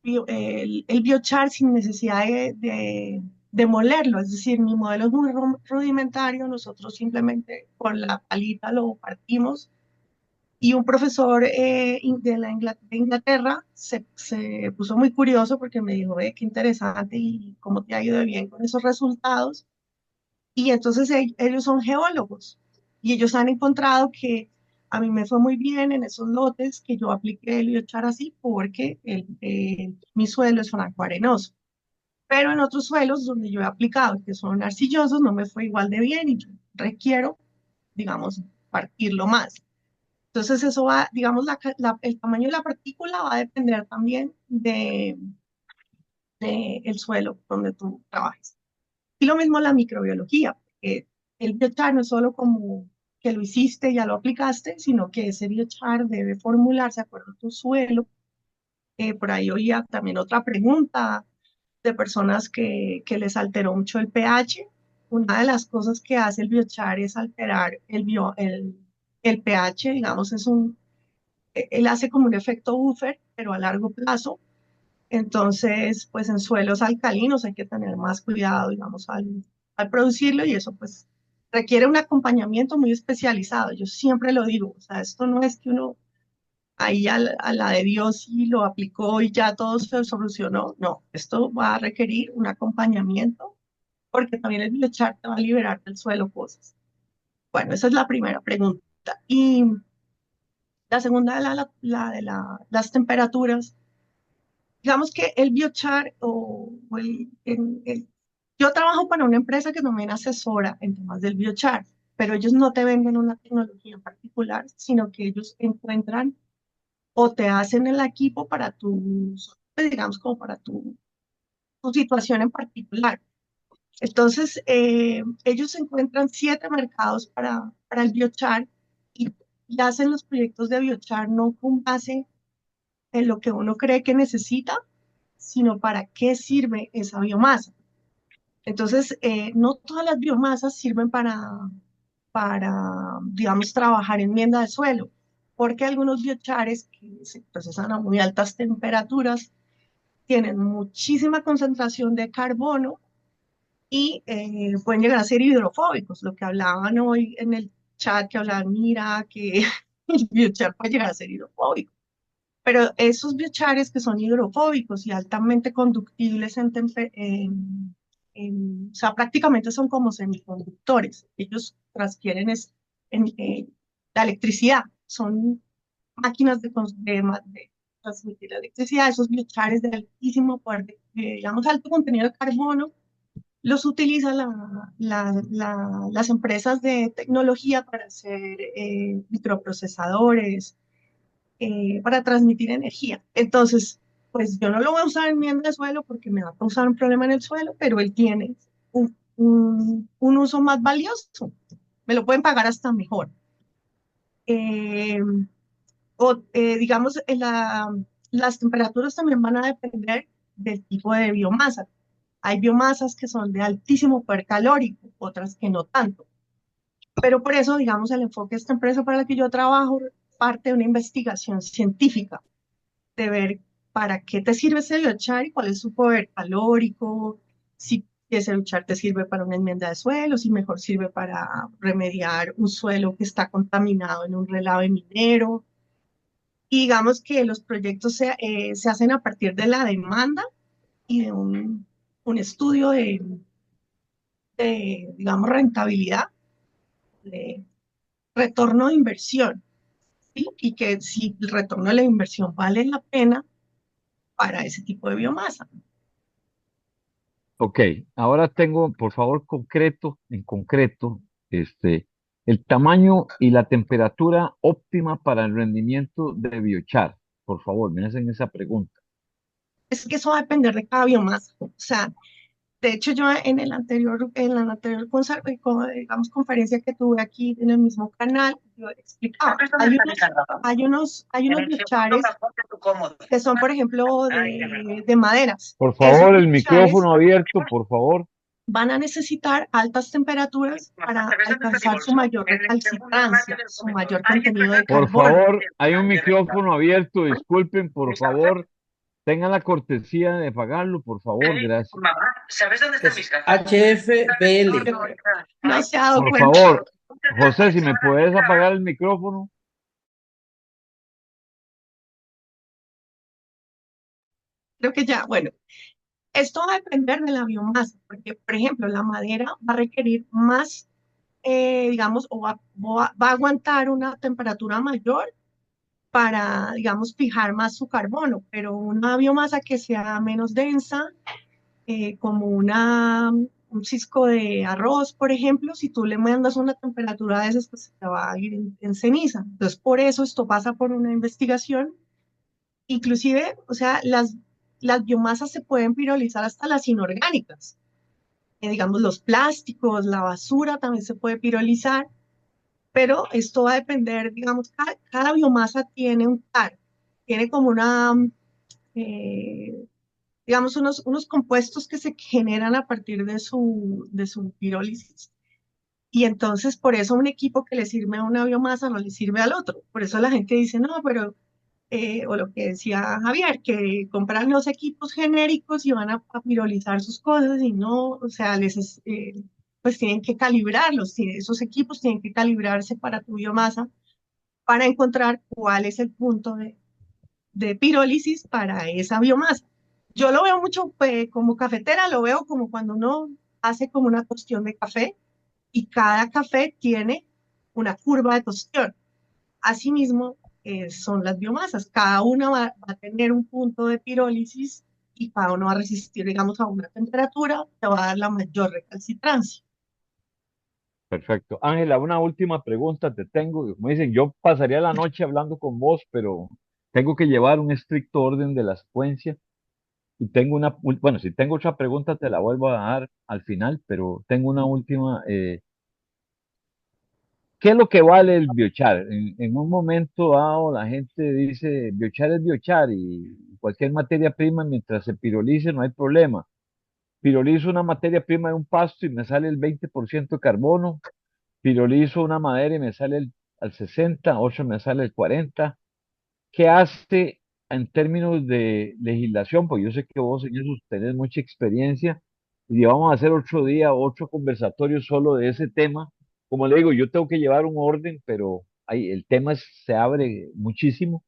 el biochar sin necesidad de molerlo, es decir, mi modelo es muy rudimentario, nosotros simplemente con la palita lo partimos y un profesor de Inglaterra se puso muy curioso porque me dijo, ve, qué interesante y cómo te ha ido de bien con esos resultados. Y entonces ellos son geólogos y ellos han encontrado que a mí me fue muy bien en esos lotes que yo apliqué el biochar así porque mi suelo es francoarenoso. Pero en otros suelos donde yo he aplicado, que son arcillosos, no me fue igual de bien y yo requiero, digamos, partirlo más. Entonces eso va, digamos, el tamaño de la partícula va a depender también de el suelo donde tú trabajes. Y lo mismo la microbiología, porque el biochar no es solo como que lo hiciste, ya lo aplicaste, sino que ese biochar debe formularse de acuerdo a tu suelo. Por ahí oía también otra pregunta de personas que les alteró mucho el pH. Una de las cosas que hace el biochar es alterar el pH, digamos, él hace como un efecto buffer, pero a largo plazo. Entonces, pues en suelos alcalinos hay que tener más cuidado, digamos, al producirlo y eso pues requiere un acompañamiento muy especializado. Yo siempre lo digo, o sea, esto no es que uno ahí a la de Dios y lo aplicó y ya todo se solucionó. No, esto va a requerir un acompañamiento porque también el biochar te va a liberar del suelo cosas. Bueno, esa es la primera pregunta. Y la segunda, las temperaturas. Digamos que el biochar o yo trabajo para una empresa que también asesora en temas del biochar, pero ellos no te venden una tecnología en particular, sino que ellos encuentran o te hacen el equipo para pues, digamos, como para tu situación en particular. Entonces, ellos encuentran 7 mercados para el biochar y hacen los proyectos de biochar no con base en lo que uno cree que necesita, sino para qué sirve esa biomasa. Entonces, no todas las biomasas sirven para, digamos, trabajar en enmienda de suelo, porque algunos biochares que se procesan a muy altas temperaturas tienen muchísima concentración de carbono y pueden llegar a ser hidrofóbicos. Lo que hablaban hoy en el chat, que hablaban, mira, que el biochar puede llegar a ser hidrofóbico. Pero esos biochares que son hidrofóbicos y altamente conductibles o sea, prácticamente son como semiconductores. Ellos transfieren la electricidad. Son máquinas de transmitir la electricidad. Esos biochares de altísimo poder, digamos, alto contenido de carbono, los utilizan las empresas de tecnología para hacer microprocesadores, para transmitir energía. Entonces, pues yo no lo voy a usar en mi de suelo porque me va a causar un problema en el suelo, pero él tiene un uso más valioso. Me lo pueden pagar hasta mejor. Eh, digamos, las temperaturas también van a depender del tipo de biomasa. Hay biomasas que son de altísimo poder calórico, otras que no tanto. Pero por eso, digamos, el enfoque de esta empresa para la que yo trabajo parte de una investigación científica de ver para qué te sirve ese biochar y cuál es su poder calórico, si ese biochar te sirve para una enmienda de suelo, si mejor sirve para remediar un suelo que está contaminado en un relave minero. Y digamos que los proyectos se hacen a partir de la demanda y de un estudio digamos, rentabilidad, de retorno de inversión, ¿sí? Y que si el retorno de la inversión vale la pena para ese tipo de biomasa. Ok, ahora tengo, por favor, en concreto, el tamaño y la temperatura óptima para el rendimiento de biochar. Por favor, me hacen esa pregunta. Es que eso va a depender de cada biomasa. O sea, de hecho, yo digamos, conferencia que tuve aquí en el mismo canal, yo explicaba, hay unos biochares que son, por ejemplo, de maderas. Por Esos favor, el biochares micrófono abierto, por favor. van a necesitar altas temperaturas para alcanzar su mayor recalcitrancia, su mayor contenido de Por carbono. favor, hay un micrófono abierto, disculpen, por favor. Tengan la cortesía de apagarlo, por favor, gracias. Es HFBL. No se ha dado Por cuenta. favor, José, si me puedes apagar el micrófono. Creo que ya, bueno, esto va a depender de la biomasa, porque, por ejemplo, la madera va a requerir más, digamos, o va a aguantar una temperatura mayor para, digamos, fijar más su carbono, pero una biomasa que sea menos densa, como un cisco de arroz, por ejemplo, si tú le mandas una temperatura de esas, pues se te va a ir en ceniza. Entonces, por eso esto pasa por una investigación. Inclusive, o sea, las biomasas se pueden pirolizar hasta las inorgánicas. Digamos, los plásticos, la basura también se puede pirolizar, pero esto va a depender, digamos, cada biomasa tiene un TAR, tiene como eh, digamos, unos compuestos que se generan a partir de su pirólisis. Y entonces, por eso un equipo que le sirve a una biomasa no le sirve al otro. Por eso la gente dice, no, pero, o lo que decía Javier, que compran los equipos genéricos y van a pirolizar sus cosas y no, o sea, pues tienen que calibrarlos. Esos equipos tienen que calibrarse para tu biomasa para encontrar cuál es el punto de pirólisis para esa biomasa. Yo lo veo mucho como cafetera, lo veo como cuando uno hace como una tostión de café y cada café tiene una curva de tostión. Asimismo, son las biomasas. Cada una va a tener un punto de pirólisis y cada uno va a resistir, digamos, a una temperatura que va a dar la mayor recalcitrancia. Perfecto. Ángela, una última pregunta te tengo. Como dicen, yo pasaría la noche hablando con vos, pero tengo que llevar un estricto orden de la secuencia. Y tengo bueno, si tengo otra pregunta te la vuelvo a dar al final, pero tengo una última. ¿Qué es lo que vale el biochar? En un momento dado la gente dice biochar es biochar y cualquier materia prima mientras se pirolice no hay problema. pirolizo una materia prima de un pasto y me sale el 20% de carbono, pirolizo una madera y me sale al 60, otro me sale el 40. ¿Qué hace en términos de legislación? Pues yo sé que vos en eso tenés mucha experiencia y vamos a hacer otro día, otro conversatorio solo de ese tema. Como le digo, yo tengo que llevar un orden, pero el tema se abre muchísimo.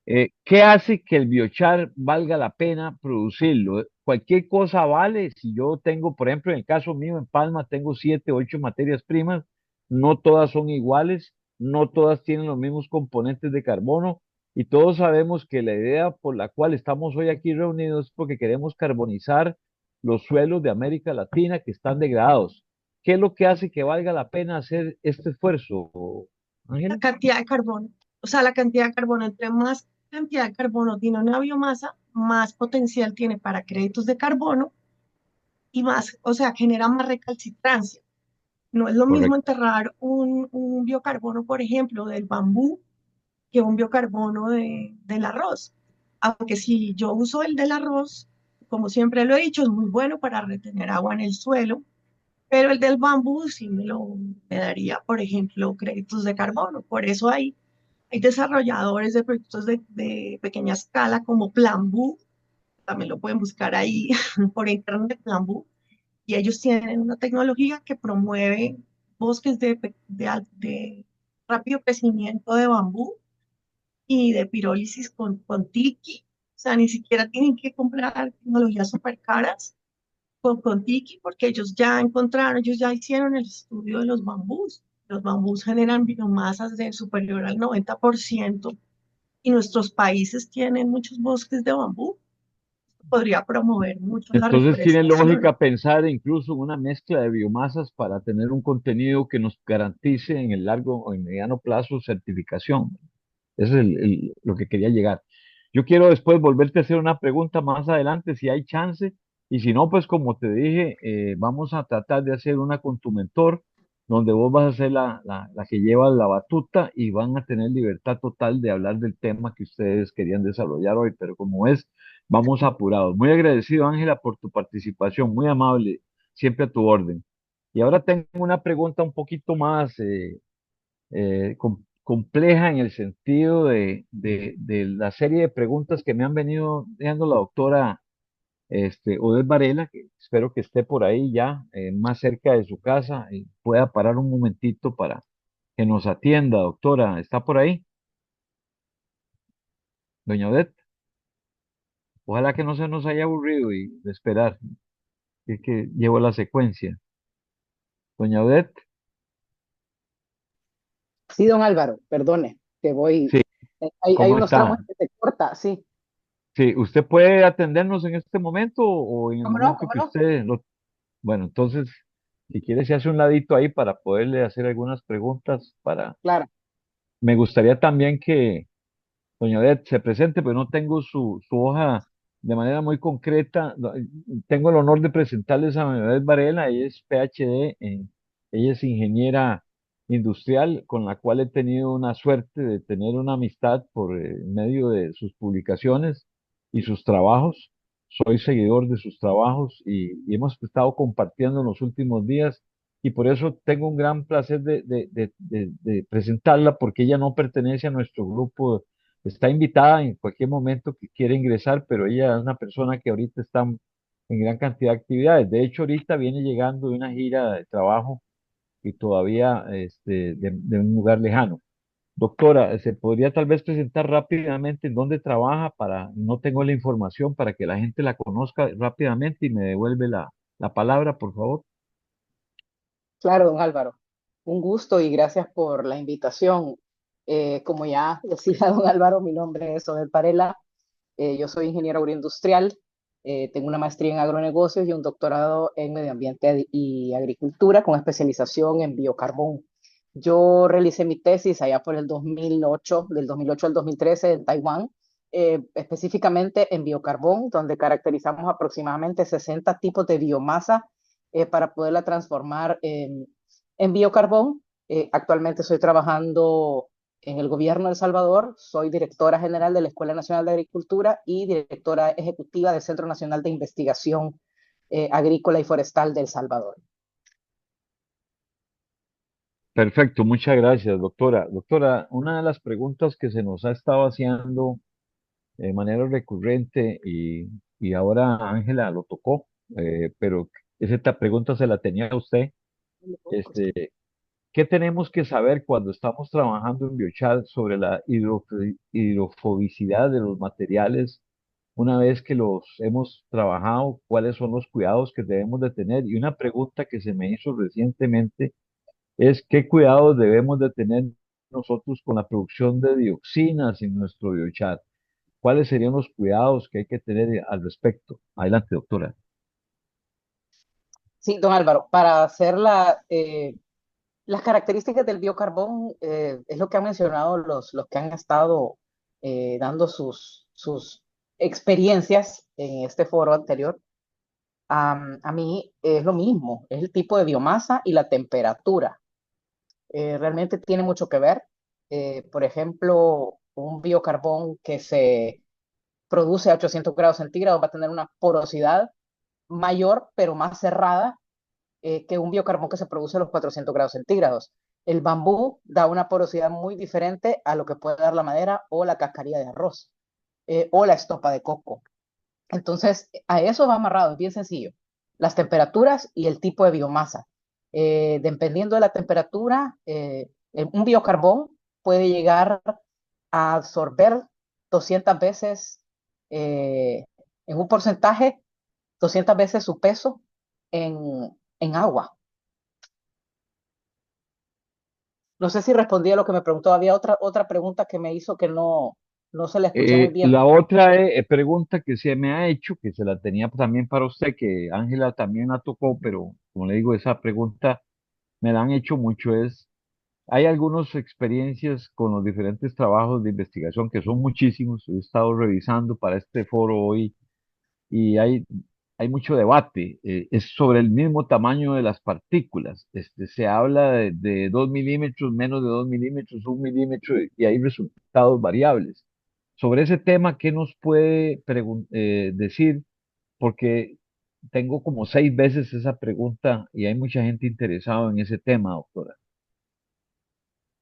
¿Qué hace que el biochar valga la pena producirlo? Cualquier cosa vale. Si yo tengo, por ejemplo, en el caso mío en Palma, tengo 7, 8 materias primas, no todas son iguales, no todas tienen los mismos componentes de carbono, y todos sabemos que la idea por la cual estamos hoy aquí reunidos es porque queremos carbonizar los suelos de América Latina que están degradados. ¿Qué es lo que hace que valga la pena hacer este esfuerzo, La Ángela? cantidad de carbono. O sea, la cantidad de carbono, entre más cantidad de carbono tiene una biomasa, más potencial tiene para créditos de carbono y más, o sea, genera más recalcitrancia. No es lo mismo Correcto. enterrar un biocarbono, por ejemplo, del bambú que un biocarbono del arroz. Aunque si yo uso el del arroz, como siempre lo he dicho, es muy bueno para retener agua en el suelo, pero el del bambú sí me daría, por ejemplo, créditos de carbono. Por eso hay desarrolladores de proyectos de pequeña escala como Planboo, también lo pueden buscar ahí por internet, Planboo, y ellos tienen una tecnología que promueve bosques de rápido crecimiento de bambú y de pirólisis con tiki. O sea, ni siquiera tienen que comprar tecnologías súper caras con tiki porque ellos ya encontraron, ellos ya hicieron el estudio de los bambús. Los bambús generan biomasas de superior al 90% y nuestros países tienen muchos bosques de bambú. Podría promover mucho la Entonces tiene reforestación. lógica pensar incluso en una mezcla de biomasas para tener un contenido que nos garantice en el largo o en mediano plazo certificación. Eso es lo que quería llegar. Yo quiero después volverte a hacer una pregunta más adelante si hay chance, y si no, pues como te dije, vamos a tratar de hacer una con tu mentor, donde vos vas a ser la que lleva la batuta y van a tener libertad total de hablar del tema que ustedes querían desarrollar hoy, pero como es, vamos apurados. Muy agradecido, Ángela, por tu participación, muy amable, siempre a tu orden. Y ahora tengo una pregunta un poquito más compleja en el sentido de la serie de preguntas que me han venido dejando la doctora Odette Varela, que espero que esté por ahí ya, más cerca de su casa y pueda parar un momentito para que nos atienda, doctora. ¿Está por ahí, doña Odette? Ojalá que no se nos haya aburrido y de esperar, es que llevo la secuencia. Doña Odette, Sí, don Álvaro, perdone, que voy. sí, Hay ¿cómo unos tramos está? que se corta, sí. Sí, ¿usted puede atendernos en este momento o en el ¿Cómo no? momento ¿Cómo que no? usted lo... Bueno, entonces, si quiere, se hace un ladito ahí para poderle hacer algunas preguntas para... Claro, Me gustaría también que doña Odette se presente, pero no tengo su hoja de manera muy concreta. No, tengo el honor de presentarles a doña Odette Varela, ella es PhD, ella es ingeniera industrial, con la cual he tenido una suerte de tener una amistad por medio de sus publicaciones y sus trabajos. Soy seguidor de sus trabajos y hemos estado compartiendo en los últimos días y por eso tengo un gran placer de presentarla porque ella no pertenece a nuestro grupo. Está invitada en cualquier momento que quiera ingresar, pero ella es una persona que ahorita está en gran cantidad de actividades. De hecho, ahorita viene llegando de una gira de trabajo y todavía de un lugar lejano. Doctora, ¿se podría tal vez presentar rápidamente en dónde trabaja para, no tengo la información para que la gente la conozca rápidamente y me devuelve la palabra, por favor? claro, don Álvaro. Un gusto y gracias por la invitación. Como ya decía don Álvaro, mi nombre es Odette Varela. Yo soy ingeniero agroindustrial. Tengo una maestría en agronegocios y un doctorado en medio ambiente y agricultura con especialización en biocarbón. Yo realicé mi tesis allá por el 2008, del 2008 al 2013 en Taiwán, específicamente en biocarbón, donde caracterizamos aproximadamente 60 tipos de biomasa para poderla transformar en biocarbón. Actualmente estoy trabajando en el gobierno de El Salvador, soy directora general de la Escuela Nacional de Agricultura y directora ejecutiva del Centro Nacional de Investigación agrícola y forestal de El Salvador. Perfecto, muchas gracias, doctora. Doctora, una de las preguntas que se nos ha estado haciendo de manera recurrente y ahora Ángela lo tocó, pero esa pregunta se la tenía a usted. Este, ¿Qué tenemos que saber cuando estamos trabajando en biochar sobre la hidrofobicidad de los materiales una vez que los hemos trabajado? ¿Cuáles son los cuidados que debemos de tener? Y una pregunta que se me hizo recientemente es qué cuidados debemos de tener nosotros con la producción de dioxinas en nuestro biochar. ¿Cuáles serían los cuidados que hay que tener al respecto? Adelante, doctora. Sí, don Álvaro, para hacer las características del biocarbón, es lo que han mencionado los que han estado dando sus experiencias en este foro anterior. A mí es lo mismo, es el tipo de biomasa y la temperatura. Realmente tiene mucho que ver. Por ejemplo, un biocarbón que se produce a 800 grados centígrados va a tener una porosidad mayor, pero más cerrada que un biocarbón que se produce a los 400 grados centígrados. El bambú da una porosidad muy diferente a lo que puede dar la madera o la cascarilla de arroz o la estopa de coco. Entonces, a eso va amarrado, es bien sencillo. Las temperaturas y el tipo de biomasa. Dependiendo de la temperatura, un biocarbón puede llegar a absorber 200 veces, en un porcentaje, 200 veces su peso en agua. No sé si respondí a lo que me preguntó. Había otra pregunta que me hizo que no se la escuché muy bien. La otra pregunta que se me ha hecho, que se la tenía también para usted, que Ángela también la tocó, pero como le digo, esa pregunta me la han hecho mucho, es, hay algunas experiencias con los diferentes trabajos de investigación, que son muchísimos, he estado revisando para este foro hoy y hay mucho debate. Es sobre el mismo tamaño de las partículas. Se habla de 2 milímetros, menos de 2 milímetros, 1 milímetro, y hay resultados variables. Sobre ese tema, ¿qué nos puede decir? Porque tengo como 6 veces esa pregunta y hay mucha gente interesada en ese tema, doctora.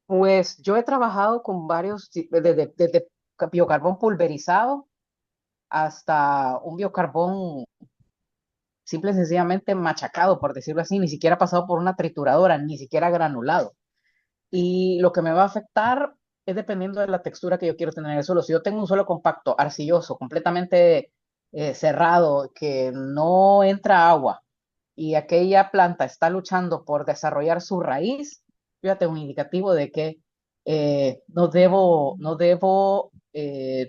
Pues yo he trabajado con varios, desde biocarbón pulverizado hasta un biocarbón simple y sencillamente machacado, por decirlo así, ni siquiera pasado por una trituradora, ni siquiera granulado. Y lo que me va a afectar es dependiendo de la textura que yo quiero tener en el suelo. Si yo tengo un suelo compacto, arcilloso, completamente cerrado, que no entra agua y aquella planta está luchando por desarrollar su raíz, yo ya tengo un indicativo de que no debo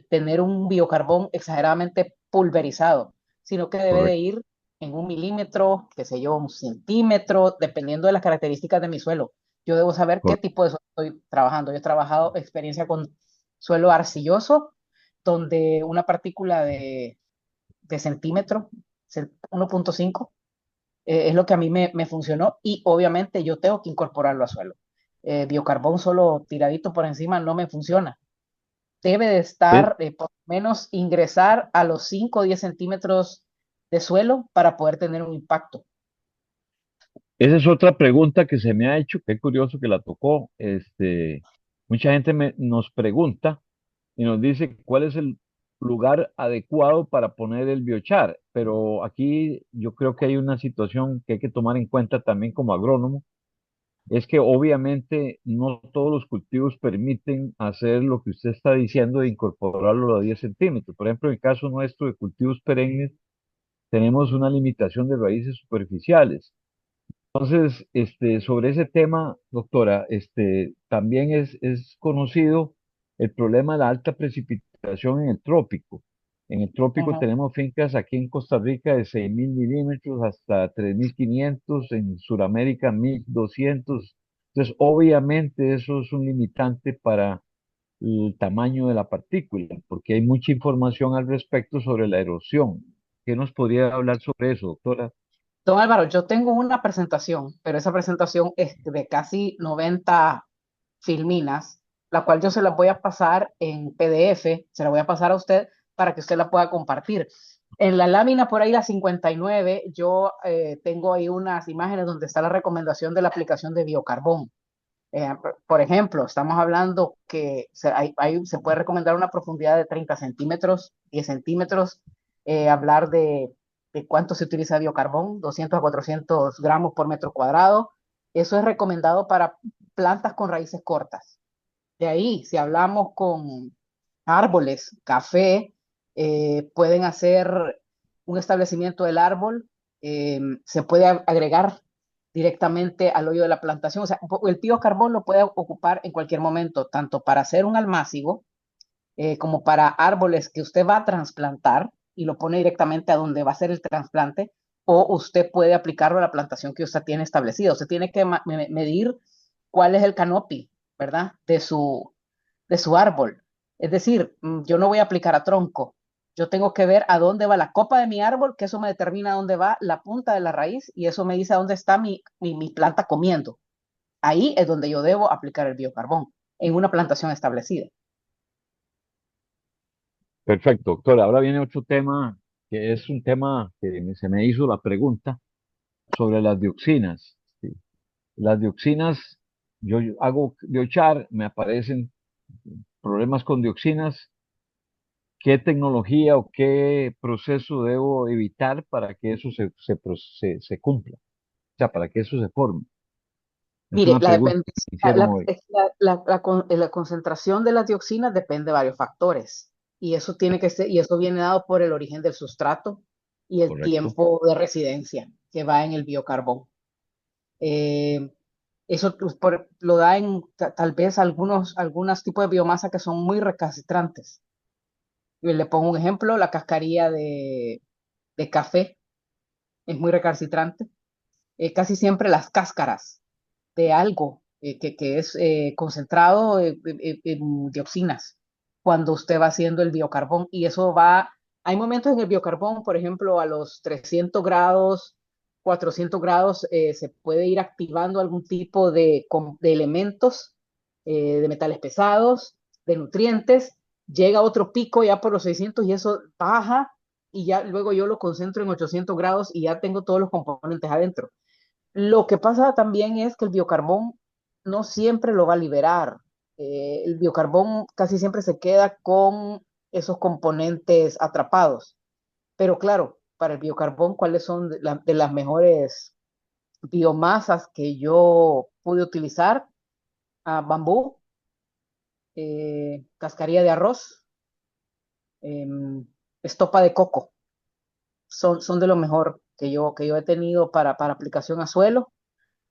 tener un biocarbón exageradamente pulverizado, sino que debe de Correcto. ir en 1 milímetro, qué sé yo, 1 centímetro, dependiendo de las características de mi suelo. Yo debo saber qué Cor- tipo de suelo estoy trabajando. Yo he trabajado experiencia con suelo arcilloso, donde una partícula de centímetro, 1,5, es lo que a mí me funcionó y obviamente yo tengo que incorporarlo a suelo. Biocarbón solo tiradito por encima no me funciona. Debe de e- estar, por lo menos ingresar a los 5 o 10 centímetros de suelo para poder tener un impacto. Esa es otra pregunta que se me ha hecho, qué curioso que la tocó. Mucha gente nos pregunta y nos dice cuál es el lugar adecuado para poner el biochar, pero aquí yo creo que hay una situación que hay que tomar en cuenta también como agrónomo, es que obviamente no todos los cultivos permiten hacer lo que usted está diciendo de incorporarlo a 10 centímetros. Por ejemplo, en el caso nuestro de cultivos perennes, tenemos una limitación de raíces superficiales. Entonces, sobre ese tema, doctora, también es conocido el problema de la alta precipitación en el trópico. En el trópico Ujú. tenemos fincas aquí en Costa Rica de 6.000 milímetros hasta 3.500, en Sudamérica 1.200. Entonces, obviamente eso es un limitante para el tamaño de la partícula, porque hay mucha información al respecto sobre la erosión. ¿Qué nos podría hablar sobre eso, doctora? Don Álvaro, yo tengo una presentación, pero esa presentación es de casi 90 filminas, la cual yo se la voy a pasar en PDF, se la voy a pasar a usted para que usted la pueda compartir. En la lámina por ahí, la 59, yo tengo ahí unas imágenes donde está la recomendación de la aplicación de biocarbón. Por ejemplo, estamos hablando que se puede recomendar una profundidad de 30 centímetros, 10 centímetros, hablar de cuánto se utiliza biocarbón, 200 a 400 gramos por metro cuadrado. Eso es recomendado para plantas con raíces cortas. De ahí, si hablamos con árboles, café, pueden hacer un establecimiento del árbol, se puede agregar directamente al hoyo de la plantación. O sea, el biocarbón lo puede ocupar en cualquier momento, tanto para hacer un almácigo como para árboles que usted va a trasplantar y lo pone directamente a donde va a ser el trasplante, o usted puede aplicarlo a la plantación que usted tiene establecida. Usted tiene que medir cuál es el canopy, ¿verdad? De su árbol. Es decir, yo no voy a aplicar a tronco. Yo tengo que ver a dónde va la copa de mi árbol, que eso me determina dónde va la punta de la raíz y eso me dice a dónde está mi planta comiendo. Ahí es donde yo debo aplicar el biocarbón, en una plantación establecida. Perfecto, doctora. Ahora viene otro tema que es un tema que se me hizo la pregunta sobre las dioxinas. ¿Sí? Las dioxinas, yo hago biochar, me aparecen problemas con dioxinas. ¿Qué tecnología o qué proceso debo evitar para que eso se cumpla? O sea, para que eso se forme. Es Mire, una pregunta que me hicieron hoy. la concentración de las dioxinas depende de varios factores y eso tiene que ser, y eso viene dado por el origen del sustrato y el Correcto. tiempo de residencia que va en el biocarbón. Eh, Eso pues, lo da en tal vez algunos tipos de biomasa que son muy recalcitrantes. Y le pongo un ejemplo, la cascarilla de café es muy recalcitrante. Casi siempre las cáscaras de algo que es concentrado en dioxinas cuando usted va haciendo el biocarbón. Y eso hay momentos en el biocarbón, por ejemplo, a los 300 grados, 400 grados, se puede ir activando algún tipo de elementos, de metales pesados, de nutrientes. Llega a otro pico ya por los 600 y eso baja y ya luego yo lo concentro en 800 grados y ya tengo todos los componentes adentro. Lo que pasa también es que el biocarbón no siempre lo va a liberar. El biocarbón casi siempre se queda con esos componentes atrapados. Pero claro, para el biocarbón, ¿cuáles son de las mejores biomasas que yo pude utilizar? Bambú, cascarilla de arroz, em, estopa de coco. Son de lo mejor que yo he tenido para aplicación a suelo.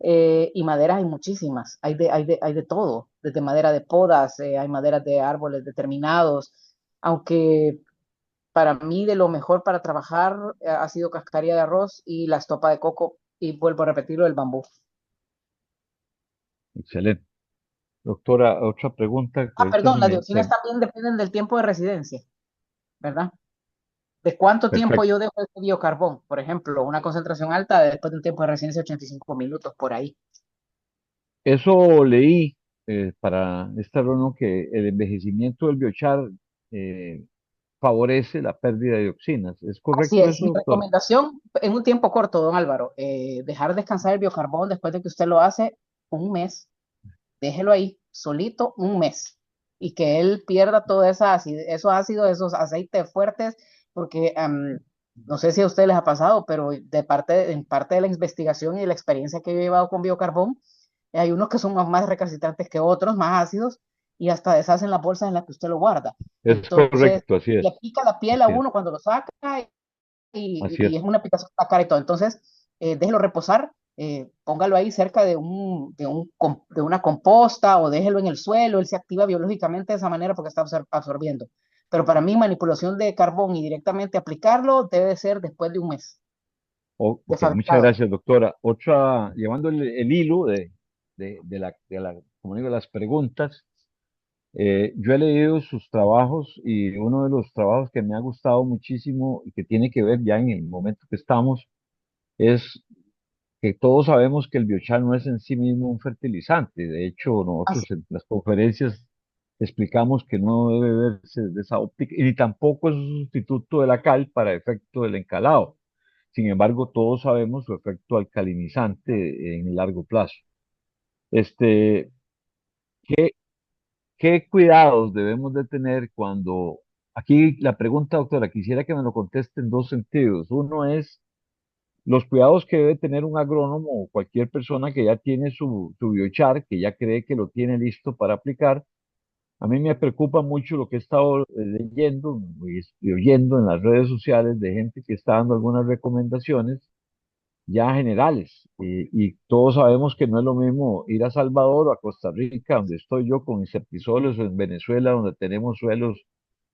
Y maderas hay muchísimas, hay de todo, desde madera de podas, hay maderas de árboles determinados, aunque para mí de lo mejor para trabajar ha sido cascarilla de arroz y la estopa de coco, y vuelvo a repetirlo, el bambú. Excelente. Doctora, otra pregunta que ahorita Perdón, las dioxinas también dependen del tiempo de residencia, ¿verdad? ¿De cuánto tiempo Perfecto. yo dejo este biocarbón? Por ejemplo, una concentración alta después de un tiempo de residencia de 85 minutos por ahí. Eso leí para esta reunión que el envejecimiento del biochar eh, favorece la pérdida de dioxinas. ¿Es Así correcto es, eso, mi doctora? recomendación en un tiempo corto, don Álvaro, dejar descansar el biocarbón después de que usted lo hace un mes, déjelo ahí, solito, un mes, y que él pierda todo esos ácidos, esos aceites fuertes, porque no sé si a ustedes les ha pasado, pero en parte de la investigación y la experiencia que yo he llevado con biocarbón, hay unos que son más recalcitrantes que otros, más ácidos, y hasta deshacen las bolsas en las que usted lo guarda. Es Entonces, correcto, así es. le pica la piel a Así es. uno cuando lo saca Así y es. es una aplicación en la cara y todo. Entonces, déjelo reposar, póngalo ahí cerca de una composta o déjelo en el suelo, él se activa biológicamente de esa manera porque está absorbiendo. Pero para mí, manipulación de carbón y directamente aplicarlo debe ser después de un mes de Ok, muchas fabricado. gracias, doctora. Otra, llevando el hilo como digo, las preguntas, yo he leído sus trabajos y uno de los trabajos que me ha gustado muchísimo y que tiene que ver ya en el momento que estamos es que todos sabemos que el biochar no es en sí mismo un fertilizante. De hecho, Así, nosotros en las conferencias explicamos que no debe verse desde esa óptica y ni tampoco es un sustituto de la cal para efecto del encalado. Sin embargo, todos sabemos su efecto alcalinizante en el largo plazo. Este, ¿qué, qué cuidados debemos de tener cuando, aquí la pregunta, doctora, quisiera que me lo conteste en dos sentidos. Uno es los cuidados que debe tener un agrónomo o cualquier persona que ya tiene su biochar, que ya cree que lo tiene listo para aplicar. A mí me preocupa mucho lo que he estado leyendo y oyendo en las redes sociales de gente que está dando algunas recomendaciones ya generales. Y todos sabemos que no es lo mismo ir a Salvador o a Costa Rica, donde estoy yo con insectisuelos, o en Venezuela, donde tenemos suelos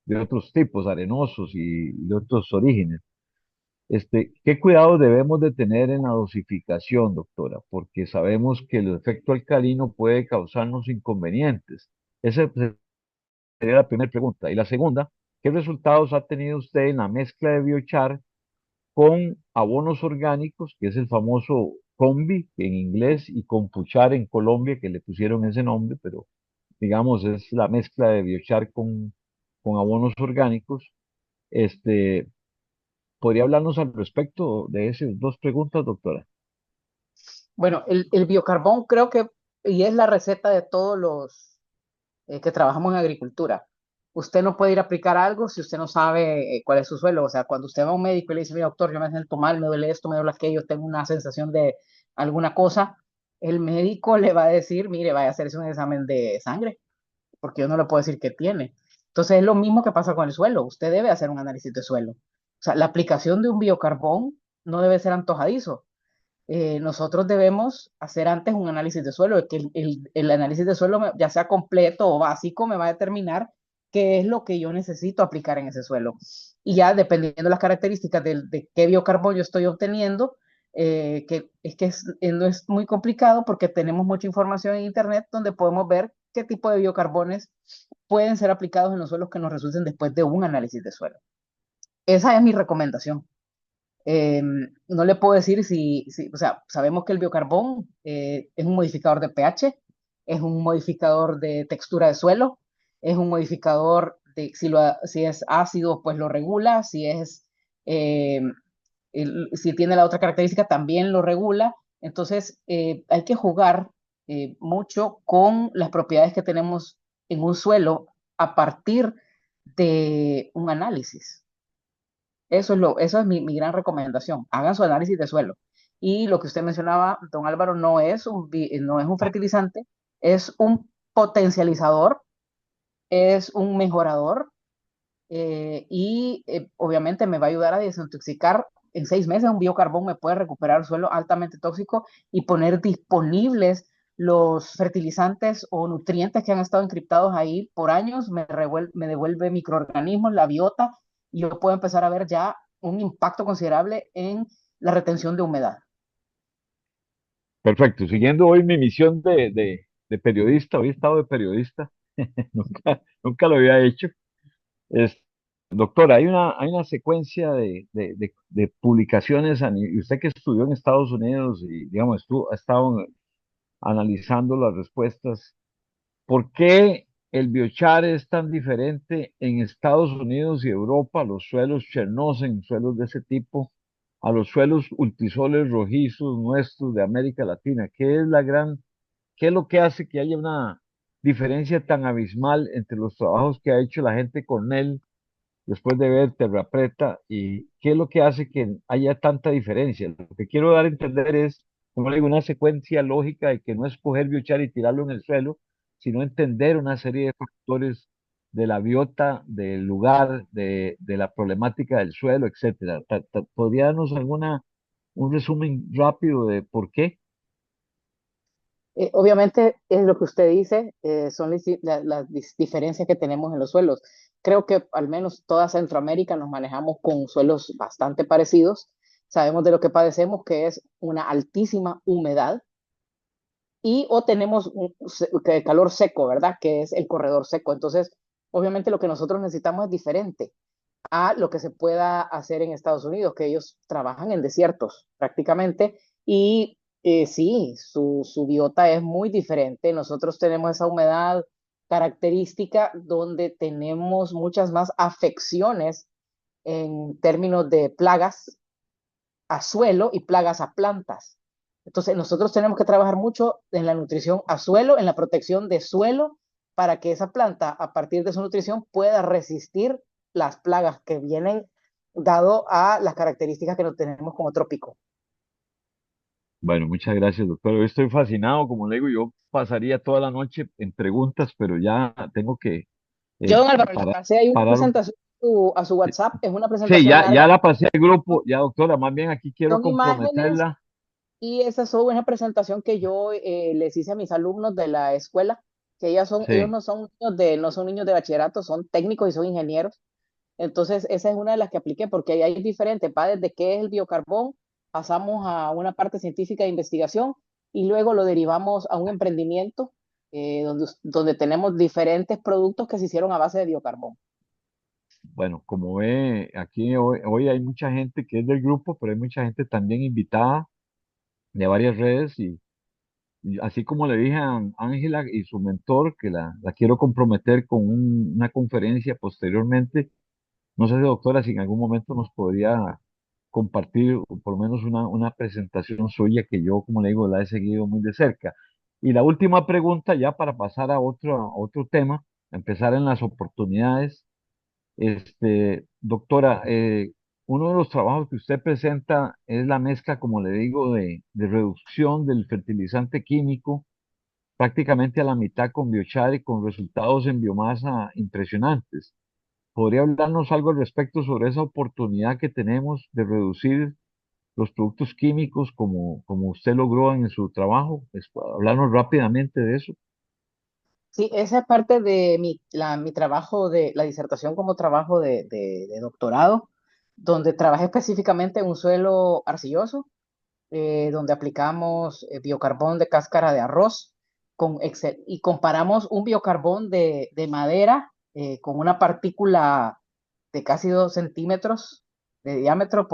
de otros tipos, arenosos y de otros orígenes. ¿Qué cuidado debemos de tener en la dosificación, doctora? Porque sabemos que el efecto alcalino puede causarnos inconvenientes. Esa sería la primera pregunta. Y la segunda, ¿qué resultados ha tenido usted en la mezcla de biochar con abonos orgánicos, que es el famoso combi en inglés y compuchar en Colombia, que le pusieron ese nombre, pero digamos es la mezcla de biochar con abonos orgánicos? Este, ¿Podría hablarnos al respecto de esas dos preguntas, doctora? Bueno, el biocarbón creo que, y es la receta de todos los que trabajamos en agricultura. Usted no puede ir a aplicar algo si usted no sabe cuál es su suelo. O sea, cuando usted va a un médico y le dice, mira, doctor, yo me siento mal, me duele esto, me duele aquello, tengo una sensación de alguna cosa, el médico le va a decir, mire, vaya a hacerse un examen de sangre, porque yo no le puedo decir qué tiene. Entonces es lo mismo que pasa con el suelo. Usted debe hacer un análisis de suelo. O sea, la aplicación de un biocarbón no debe ser antojadizo. Nosotros debemos hacer antes un análisis de suelo, que el análisis de suelo, ya sea completo o básico, me va a determinar qué es lo que yo necesito aplicar en ese suelo. Y ya dependiendo de las características de qué biocarbón yo estoy obteniendo, no es muy complicado porque tenemos mucha información en Internet donde podemos ver qué tipo de biocarbones pueden ser aplicados en los suelos que nos resulten después de un análisis de suelo. Esa es mi recomendación. Eh, no le puedo decir o sea, sabemos que el biocarbón es un modificador de pH, es un modificador de textura de suelo, es un modificador de si es ácido, pues lo regula, eh, si tiene la otra característica, también lo regula. Entonces, hay que jugar mucho con las propiedades que tenemos en un suelo a partir de un análisis. Eso es mi gran recomendación. Hagan su análisis de suelo. Y lo que usted mencionaba, don Álvaro, no es un fertilizante, es un potencializador, es un mejorador obviamente me va a ayudar a desintoxicar. En 6 meses un biocarbón me puede recuperar suelo altamente tóxico y poner disponibles los fertilizantes o nutrientes que han estado encriptados ahí por años, me devuelve microorganismos, la biota, y yo puedo empezar a ver ya un impacto considerable en la retención de humedad. Perfecto. Siguiendo hoy mi misión de periodista, hoy he estado de periodista, nunca lo había hecho. Es, Doctora, hay una secuencia de publicaciones, y usted que estudió en Estados Unidos y, digamos, ha estado analizando las respuestas. ¿Por qué el biochar es tan diferente en Estados Unidos y Europa, los suelos Chernosen, suelos de ese tipo, a los suelos ultisoles rojizos nuestros de América Latina? ¿Qué es lo que hace que haya una diferencia tan abismal entre los trabajos que ha hecho la gente Cornell después de ver Terra Preta y qué es lo que hace que haya tanta diferencia? Lo que quiero dar a entender es, como le digo, una secuencia lógica de que no es coger biochar y tirarlo en el suelo, sino entender una serie de factores de la biota, del lugar, de la problemática del suelo, etcétera. ¿Podría darnos un resumen rápido de por qué? Obviamente es lo que usted dice, son las diferencias que tenemos en los suelos. Creo que al menos toda Centroamérica nos manejamos con suelos bastante parecidos. Sabemos de lo que padecemos, que es una altísima humedad, o tenemos calor seco, ¿verdad? Que es el corredor seco. Entonces, obviamente lo que nosotros necesitamos es diferente a lo que se pueda hacer en Estados Unidos, que ellos trabajan en desiertos prácticamente, y sí, su biota es muy diferente. Nosotros tenemos esa humedad característica donde tenemos muchas más afecciones en términos de plagas a suelo y plagas a plantas. Entonces, nosotros tenemos que trabajar mucho en la nutrición a suelo, en la protección de suelo, para que esa planta, a partir de su nutrición, pueda resistir las plagas que vienen dado a las características que no tenemos como trópico. Bueno, muchas gracias, doctor. Yo estoy fascinado, como le digo, yo pasaría toda la noche en preguntas, pero ya tengo que Yo, eh, don Álvaro, le parar, pasé ahí una parar. presentación a su WhatsApp, es una Sí, presentación ya larga, la pasé al grupo, ya doctora, más bien aquí quiero son imágenes comprometerla. y esa es una presentación que yo les hice a mis alumnos de la escuela, que ellos Sí, no son niños de bachillerato, son técnicos y son ingenieros. Entonces, esa es una de las que apliqué, porque ahí hay diferentes, va desde qué es el biocarbón, pasamos a una parte científica de investigación y luego lo derivamos a un emprendimiento donde tenemos diferentes productos que se hicieron a base de biocarbón. bueno, como ve, aquí hoy hay mucha gente que es del grupo, pero hay mucha gente también invitada de varias redes y así como le dije a Ángela y su mentor, que la quiero comprometer con una conferencia posteriormente. No sé, doctora, si en algún momento nos podría compartir o por lo menos una presentación suya que yo, como le digo, la he seguido muy de cerca. Y la última pregunta, ya para pasar a otro tema, empezar en las oportunidades. Doctora, uno de los trabajos que usted presenta es la mezcla, como le digo, de reducción del fertilizante químico prácticamente a la mitad con biochar y con resultados en biomasa impresionantes. ¿Podría hablarnos algo al respecto sobre esa oportunidad que tenemos de reducir los productos químicos como usted logró en su trabajo? Hablarnos rápidamente de eso. Sí, esa es parte de mi trabajo, de la disertación como trabajo de doctorado, donde trabajé específicamente en un suelo arcilloso, donde aplicamos biocarbón de cáscara de arroz y comparamos un biocarbón de madera con una partícula de casi 2 centímetros de diámetro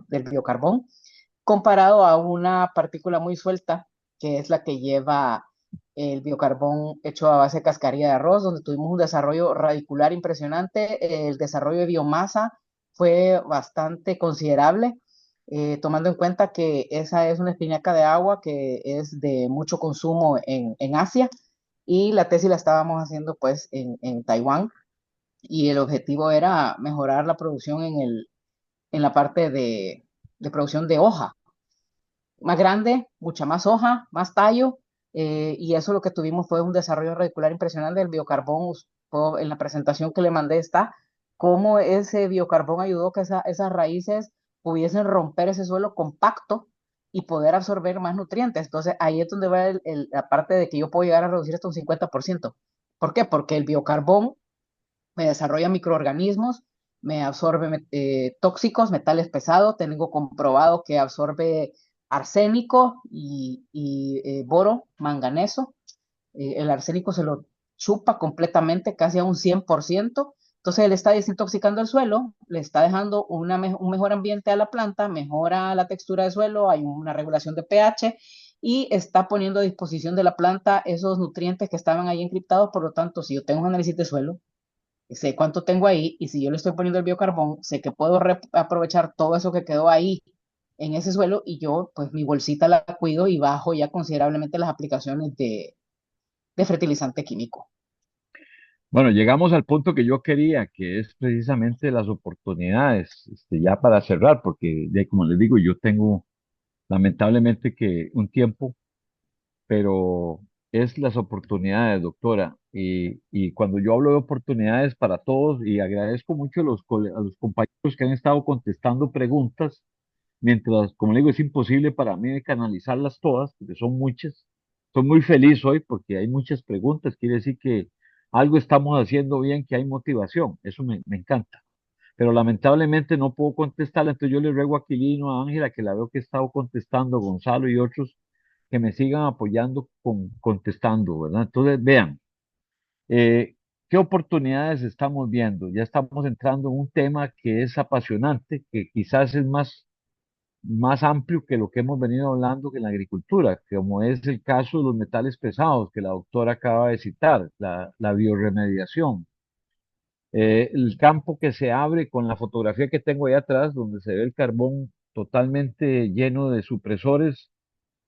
del biocarbón, comparado a una partícula muy suelta, que es la que lleva el biocarbón hecho a base de cascarilla de arroz, donde tuvimos un desarrollo radicular impresionante. El desarrollo de biomasa fue bastante considerable, tomando en cuenta que esa es una espinaca de agua que es de mucho consumo en Asia y la tesis la estábamos haciendo pues en Taiwán y el objetivo era mejorar la producción en la parte de producción de hoja más grande, mucha más hoja, más tallo, y eso lo que tuvimos fue un desarrollo radicular impresionante del biocarbón. En la presentación que le mandé está cómo ese biocarbón ayudó que esas raíces pudiesen romper ese suelo compacto y poder absorber más nutrientes. Entonces ahí es donde va la parte de que yo puedo llegar a reducir hasta un 50%. ¿Por qué? Porque el biocarbón me desarrolla microorganismos, me absorbe tóxicos, metales pesados, tengo comprobado que absorbe arsénico y boro, manganeso. El arsénico se lo chupa completamente, casi a un 100%. Entonces él está desintoxicando el suelo, le está dejando un mejor ambiente a la planta, mejora la textura del suelo, hay una regulación de pH y está poniendo a disposición de la planta esos nutrientes que estaban ahí encriptados. Por lo tanto, si yo tengo un análisis de suelo, sé cuánto tengo ahí y si yo le estoy poniendo el biocarbón, sé que puedo aprovechar todo eso que quedó ahí en ese suelo y yo pues mi bolsita la cuido y bajo ya considerablemente las aplicaciones de fertilizante químico. Bueno, llegamos al punto que yo quería, que es precisamente las oportunidades, ya para cerrar, porque como les digo, yo tengo lamentablemente que un tiempo, pero es las oportunidades, doctora. Y cuando yo hablo de oportunidades para todos, y agradezco mucho a a los compañeros que han estado contestando preguntas, mientras, como le digo, es imposible para mí de canalizarlas todas, porque son muchas. Estoy muy feliz hoy porque hay muchas preguntas, quiere decir que algo estamos haciendo bien, que hay motivación, eso me encanta. Pero lamentablemente no puedo contestarla, entonces yo le ruego a Aquilino, a Ángela, que la veo que he estado contestando, Gonzalo y otros, que me sigan apoyando contestando, ¿verdad? Entonces, vean, eh, ¿qué oportunidades estamos viendo? Ya estamos entrando en un tema que es apasionante, que quizás es más más amplio que lo que hemos venido hablando en la agricultura, como es el caso de los metales pesados que la doctora acaba de citar, la biorremediación. El campo que se abre con la fotografía que tengo ahí atrás, donde se ve el carbón totalmente lleno de supresores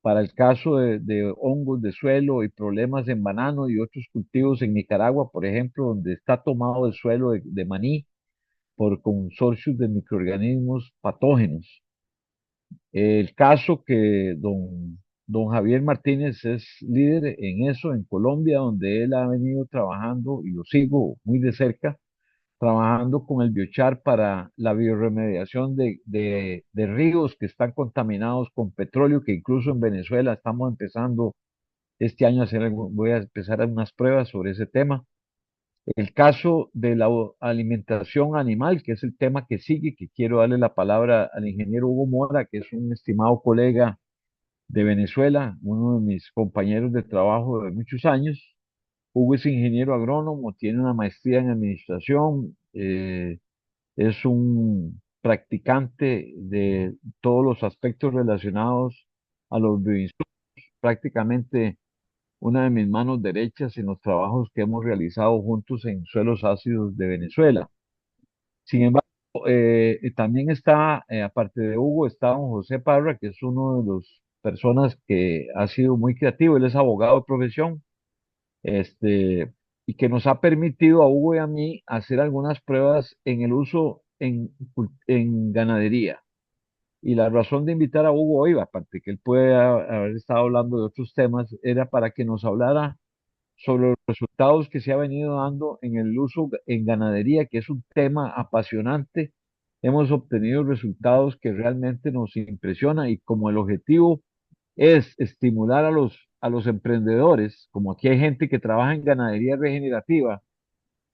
para el caso de hongos de suelo y problemas en banano y otros cultivos en Nicaragua, por ejemplo, donde está tomado el suelo de maní por consorcios de microorganismos patógenos. El caso que don Javier Martínez es líder en eso en Colombia, donde él ha venido trabajando y lo sigo muy de cerca, trabajando con el biochar para la biorremediación de ríos que están contaminados con petróleo, que incluso en Venezuela estamos empezando este año a hacer, voy a empezar unas pruebas sobre ese tema. El caso de la alimentación animal, que es el tema que sigue, que quiero darle la palabra al ingeniero Hugo Mora, que es un estimado colega de Venezuela, uno de mis compañeros de trabajo de muchos años. Hugo es ingeniero agrónomo, tiene una maestría en administración, es un practicante de todos los aspectos relacionados a los bioinsumos, prácticamente una de mis manos derechas en los trabajos que hemos realizado juntos en suelos ácidos de Venezuela. Sin embargo, también está, aparte de Hugo, está don José Parra, que es uno de las personas que ha sido muy creativo. Él es abogado de profesión, este, y que nos ha permitido a Hugo y a mí hacer algunas pruebas en el uso en ganadería. Y la razón de invitar a Hugo hoy, aparte que él puede haber estado hablando de otros temas, era para que nos hablara sobre los resultados que se ha venido dando en el uso en ganadería, que es un tema apasionante. Hemos obtenido resultados que realmente nos impresiona y como el objetivo es estimular a los emprendedores, como aquí hay gente que trabaja en ganadería regenerativa,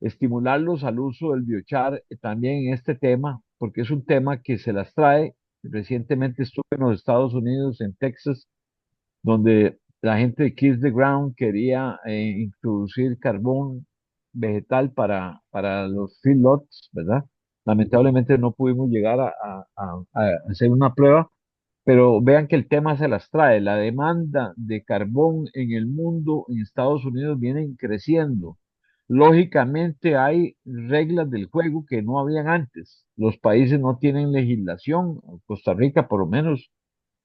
estimularlos al uso del biochar también en este tema, porque es un tema que se las trae. Recientemente estuve en los Estados Unidos, en Texas, donde la gente de Kiss the Ground quería introducir carbón vegetal para los feedlots, ¿verdad? Lamentablemente no pudimos llegar a hacer una prueba, pero vean que el tema se las trae. La demanda de carbón en el mundo, en Estados Unidos, viene creciendo. Lógicamente hay reglas del juego que no habían antes. Los países no tienen legislación, Costa Rica por lo menos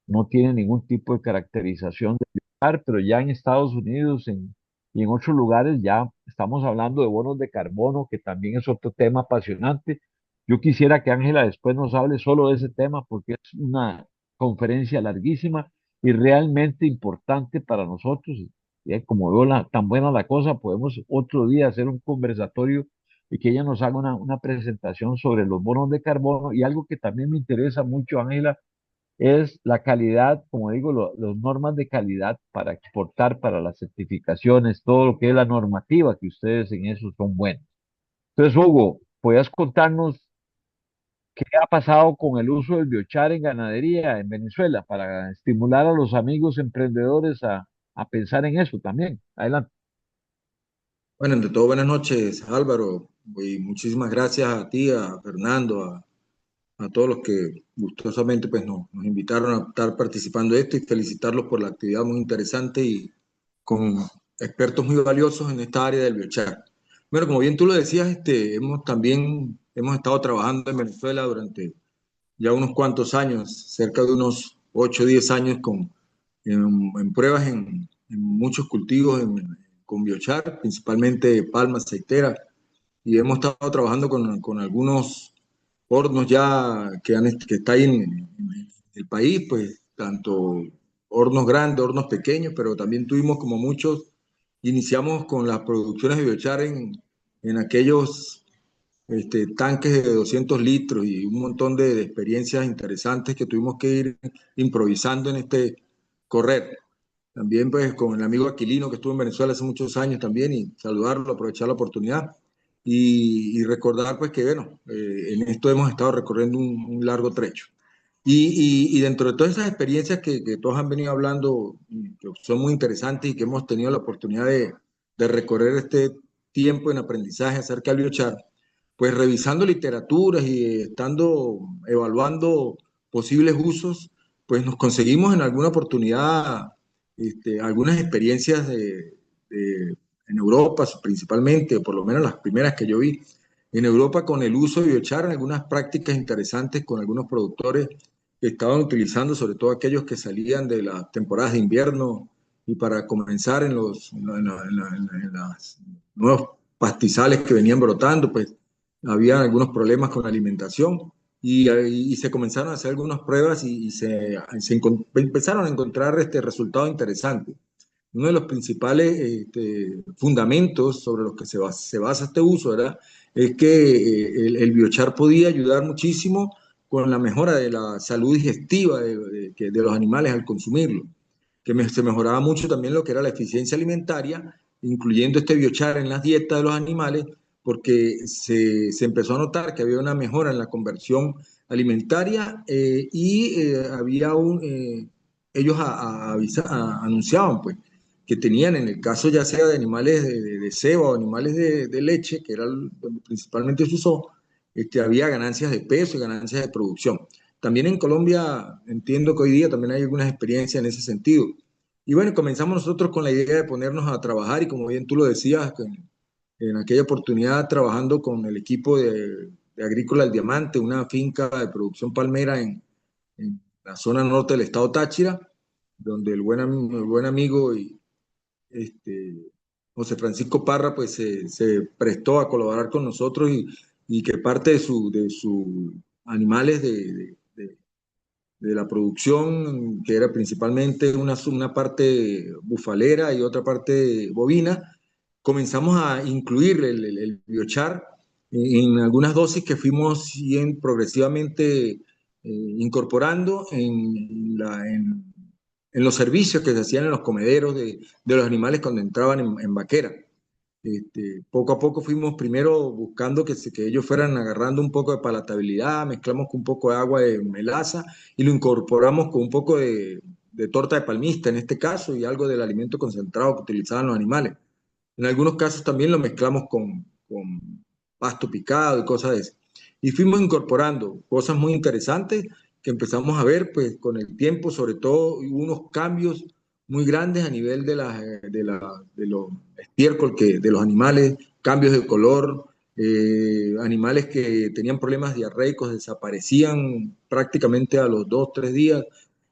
no tiene ningún tipo de caracterización de lugar, pero ya en Estados Unidos y en otros lugares ya estamos hablando de bonos de carbono, que también es otro tema apasionante. Yo quisiera que Ángela después nos hable solo de ese tema porque es una conferencia larguísima y realmente importante para nosotros. Y como veo tan buena la cosa, podemos otro día hacer un conversatorio y que ella nos haga una presentación sobre los bonos de carbono. Y algo que también me interesa mucho, Ángela, es la calidad, como digo, las normas de calidad para exportar, para las certificaciones, todo lo que es la normativa, que ustedes en eso son buenos. Entonces, Hugo, ¿podrías contarnos qué ha pasado con el uso del biochar en ganadería en Venezuela para estimular a los amigos emprendedores a pensar en eso también? Adelante. Bueno, ante todo, buenas noches, Álvaro, y muchísimas gracias a ti, a Fernando, a todos los que gustosamente pues, nos invitaron a estar participando de esto y felicitarlos por la actividad muy interesante y con expertos muy valiosos en esta área del biochar. Bueno, como bien tú lo decías, hemos estado trabajando en Venezuela durante ya unos cuantos años, cerca de unos 8 o 10 años en pruebas en muchos cultivos con biochar, principalmente palma, aceitera, y hemos estado trabajando con algunos hornos ya que está ahí en el país, pues tanto hornos grandes, hornos pequeños, pero también tuvimos como muchos, iniciamos con las producciones de biochar en aquellos tanques de 200 litros y un montón de experiencias interesantes que tuvimos que ir improvisando en este correr. También pues con el amigo Aquilino que estuvo en Venezuela hace muchos años también y saludarlo, aprovechar la oportunidad y recordar pues que bueno, en esto hemos estado recorriendo un largo trecho. Y dentro de todas esas experiencias que todos han venido hablando, que son muy interesantes y que hemos tenido la oportunidad de recorrer este tiempo en aprendizaje acerca del biochar, pues revisando literaturas y estando evaluando posibles usos, pues nos conseguimos en alguna oportunidad algunas experiencias en Europa principalmente, o por lo menos las primeras que yo vi en Europa con el uso de biochar, algunas prácticas interesantes con algunos productores que estaban utilizando, sobre todo aquellos que salían de las temporadas de invierno y para comenzar en las nuevos pastizales que venían brotando, pues había algunos problemas con la alimentación y se comenzaron a hacer algunas pruebas empezaron a encontrar resultados interesantes. Uno de los principales fundamentos sobre los que se basa este uso, ¿verdad? Es que el biochar podía ayudar muchísimo con la mejora de la salud digestiva de los animales al consumirlo, se mejoraba mucho también lo que era la eficiencia alimentaria, incluyendo este biochar en las dietas de los animales, porque se empezó a notar que había una mejora en la conversión alimentaria había ellos anunciaban pues que tenían en el caso ya sea de animales de ceba o animales de leche, que era donde principalmente se usó, había ganancias de peso y ganancias de producción. También en Colombia entiendo que hoy día también hay algunas experiencias en ese sentido. Y bueno, comenzamos nosotros con la idea de ponernos a trabajar y como bien tú lo decías, en aquella oportunidad trabajando con el equipo de Agrícola El Diamante, una finca de producción palmera en la zona norte del estado Táchira, donde el buen amigo este, José Francisco Parra pues se prestó a colaborar con nosotros y que parte de sus animales de la producción, que era principalmente una parte bufalera y otra parte bovina, comenzamos a incluir el biochar en algunas dosis que fuimos progresivamente incorporando en los servicios que se hacían en los comederos de los animales cuando entraban en vaquera. Poco a poco fuimos primero buscando que ellos fueran agarrando un poco de palatabilidad, mezclamos con un poco de agua de melaza y lo incorporamos con un poco de torta de palmista en este caso y algo del alimento concentrado que utilizaban los animales. En algunos casos también lo mezclamos con pasto picado y cosas de eso. Y fuimos incorporando cosas muy interesantes que empezamos a ver pues con el tiempo, sobre todo unos cambios muy grandes a nivel de los estiércol de los animales, cambios de color, animales que tenían problemas diarreicos desaparecían prácticamente a los 2, 3 días.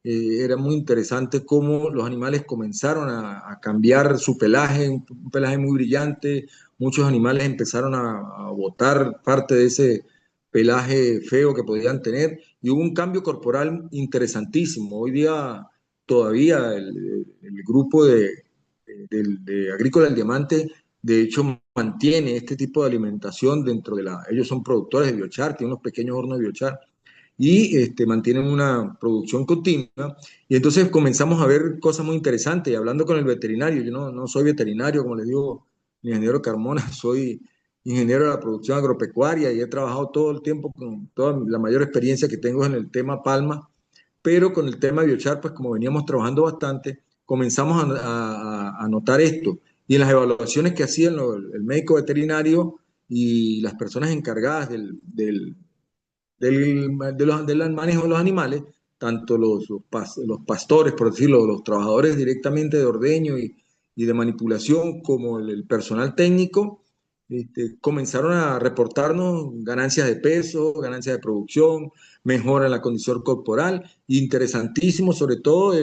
Era muy interesante cómo los animales comenzaron a cambiar su pelaje, un pelaje muy brillante, muchos animales empezaron a botar parte de ese pelaje feo que podían tener y hubo un cambio corporal interesantísimo. Hoy día todavía el grupo de Agrícola El Diamante, de hecho, mantiene este tipo de alimentación ellos son productores de biochar, tienen unos pequeños hornos de biochar y mantienen una producción continua. Y entonces comenzamos a ver cosas muy interesantes. Y hablando con el veterinario, yo no soy veterinario, como les digo, ingeniero Carmona, soy ingeniero de la producción agropecuaria y he trabajado todo el tiempo con toda la mayor experiencia que tengo en el tema palma, pero con el tema de biochar, pues como veníamos trabajando bastante, comenzamos a notar esto. Y en las evaluaciones que hacían el médico veterinario y las personas encargadas del manejo de los animales, tanto los pastores, por decirlo, los trabajadores directamente de ordeño y de manipulación, como el personal técnico, comenzaron a reportarnos ganancias de peso, ganancias de producción, mejora en la condición corporal, interesantísimo, sobre todo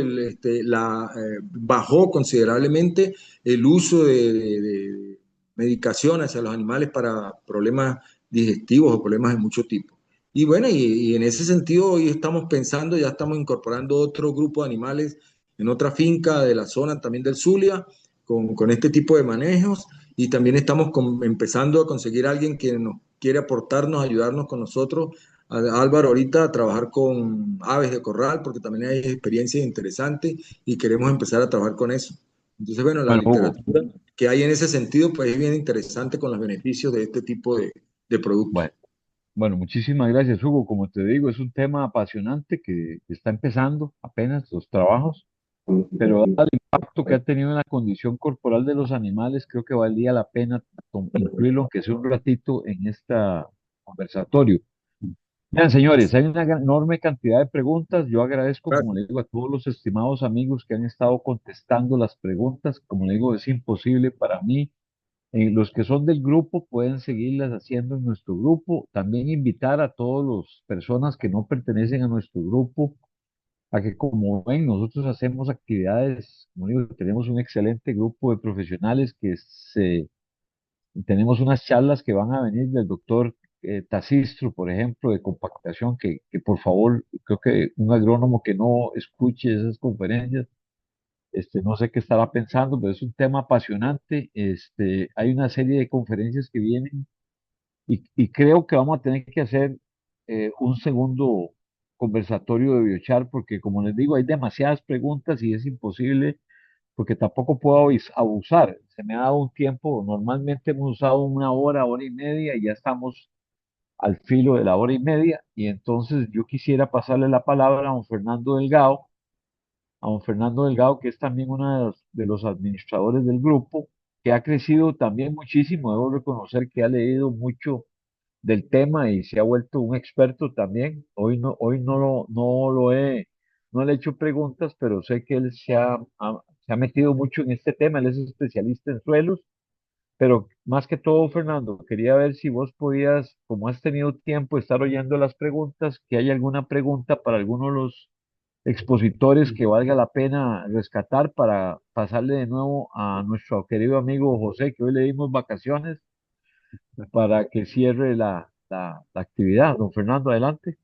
bajó considerablemente el uso de medicación hacia los animales para problemas digestivos o problemas de mucho tipo. Y bueno, y en ese sentido hoy estamos pensando, ya estamos incorporando otro grupo de animales en otra finca de la zona también del Zulia, con este tipo de manejos, y también estamos empezando a conseguir a alguien que nos quiere aportarnos, ayudarnos con nosotros, Álvaro, ahorita a trabajar con aves de corral, porque también hay experiencias interesantes y queremos empezar a trabajar con eso. Entonces, bueno, la Bueno, Hugo, literatura que hay en ese sentido, pues es bien interesante con los beneficios de este tipo de productos. bueno, bueno, muchísimas gracias, Hugo. Como te digo, es un tema apasionante que está empezando apenas los trabajos, pero dado el impacto que ha tenido en la condición corporal de los animales, creo que valía la pena incluirlo, aunque sea un ratito, en este conversatorio. Bien, señores, hay una enorme cantidad de preguntas. Yo agradezco, como Gracias. le digo, a todos los estimados amigos que han estado contestando las preguntas. Como le digo, es imposible para mí. Los que son del grupo pueden seguirlas haciendo en nuestro grupo. También invitar a todas las personas que no pertenecen a nuestro grupo a que, como ven, nosotros hacemos actividades, como digo, tenemos un excelente grupo de profesionales tenemos unas charlas que van a venir del doctor Tacistro, por ejemplo, de compactación, que por favor, creo que un agrónomo que no escuche esas conferencias, no sé qué estará pensando, pero es un tema apasionante. Hay una serie de conferencias que vienen y creo que vamos a tener que hacer un segundo conversatorio de biochar, porque como les digo, hay demasiadas preguntas y es imposible porque tampoco puedo abusar. Se me ha dado un tiempo, normalmente hemos usado una hora, hora y media y ya estamos al filo de la hora y media y entonces yo quisiera pasarle la palabra a don Fernando Delgado, que es también uno de los administradores del grupo, que ha crecido también muchísimo. Debo reconocer que ha leído mucho del tema y se ha vuelto un experto también. Hoy no le he hecho preguntas, pero sé que él se ha metido mucho en este tema. Él es especialista en suelos, pero más que todo, Fernando, quería ver si vos podías, como has tenido tiempo de estar oyendo las preguntas, que hay alguna pregunta para alguno de los expositores que valga la pena rescatar para pasarle de nuevo a nuestro querido amigo José, que hoy le dimos vacaciones para que cierre la actividad. Don Fernando, adelante.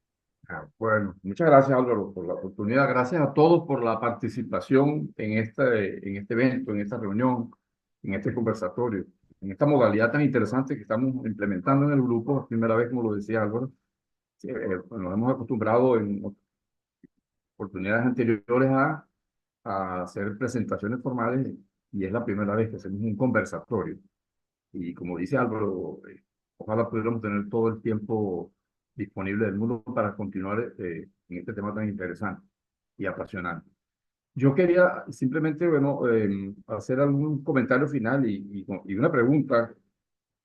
Bueno, muchas gracias Álvaro por la oportunidad. Gracias a todos por la participación en este evento, en esta reunión, en este conversatorio, en esta modalidad tan interesante que estamos implementando en el grupo. Es primera vez, como lo decía Álvaro. Sí, bueno, nos hemos acostumbrado en oportunidades anteriores a hacer presentaciones formales y es la primera vez que hacemos un conversatorio. Y como dice Álvaro, ojalá pudiéramos tener todo el tiempo disponible del mundo para continuar en este tema tan interesante y apasionante. Yo quería simplemente, bueno, hacer algún comentario final y una pregunta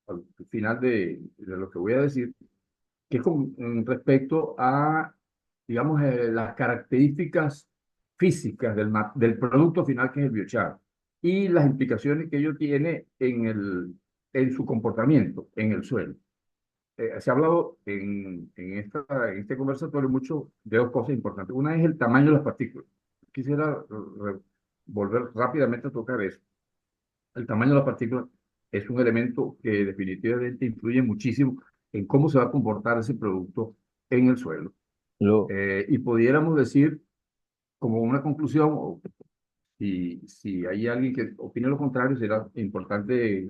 al final de lo que voy a decir, que es con respecto a, digamos, las características físicas del producto final que es el biochar y las implicaciones que ello tiene en su comportamiento en el suelo. Se ha hablado en este conversatorio mucho de dos cosas importantes. Una es el tamaño de las partículas. Quisiera volver rápidamente a tocar eso. El tamaño de las partículas es un elemento que definitivamente influye muchísimo en cómo se va a comportar ese producto en el suelo. Lo, Y pudiéramos decir, como una conclusión, o si hay alguien que opine lo contrario, será importante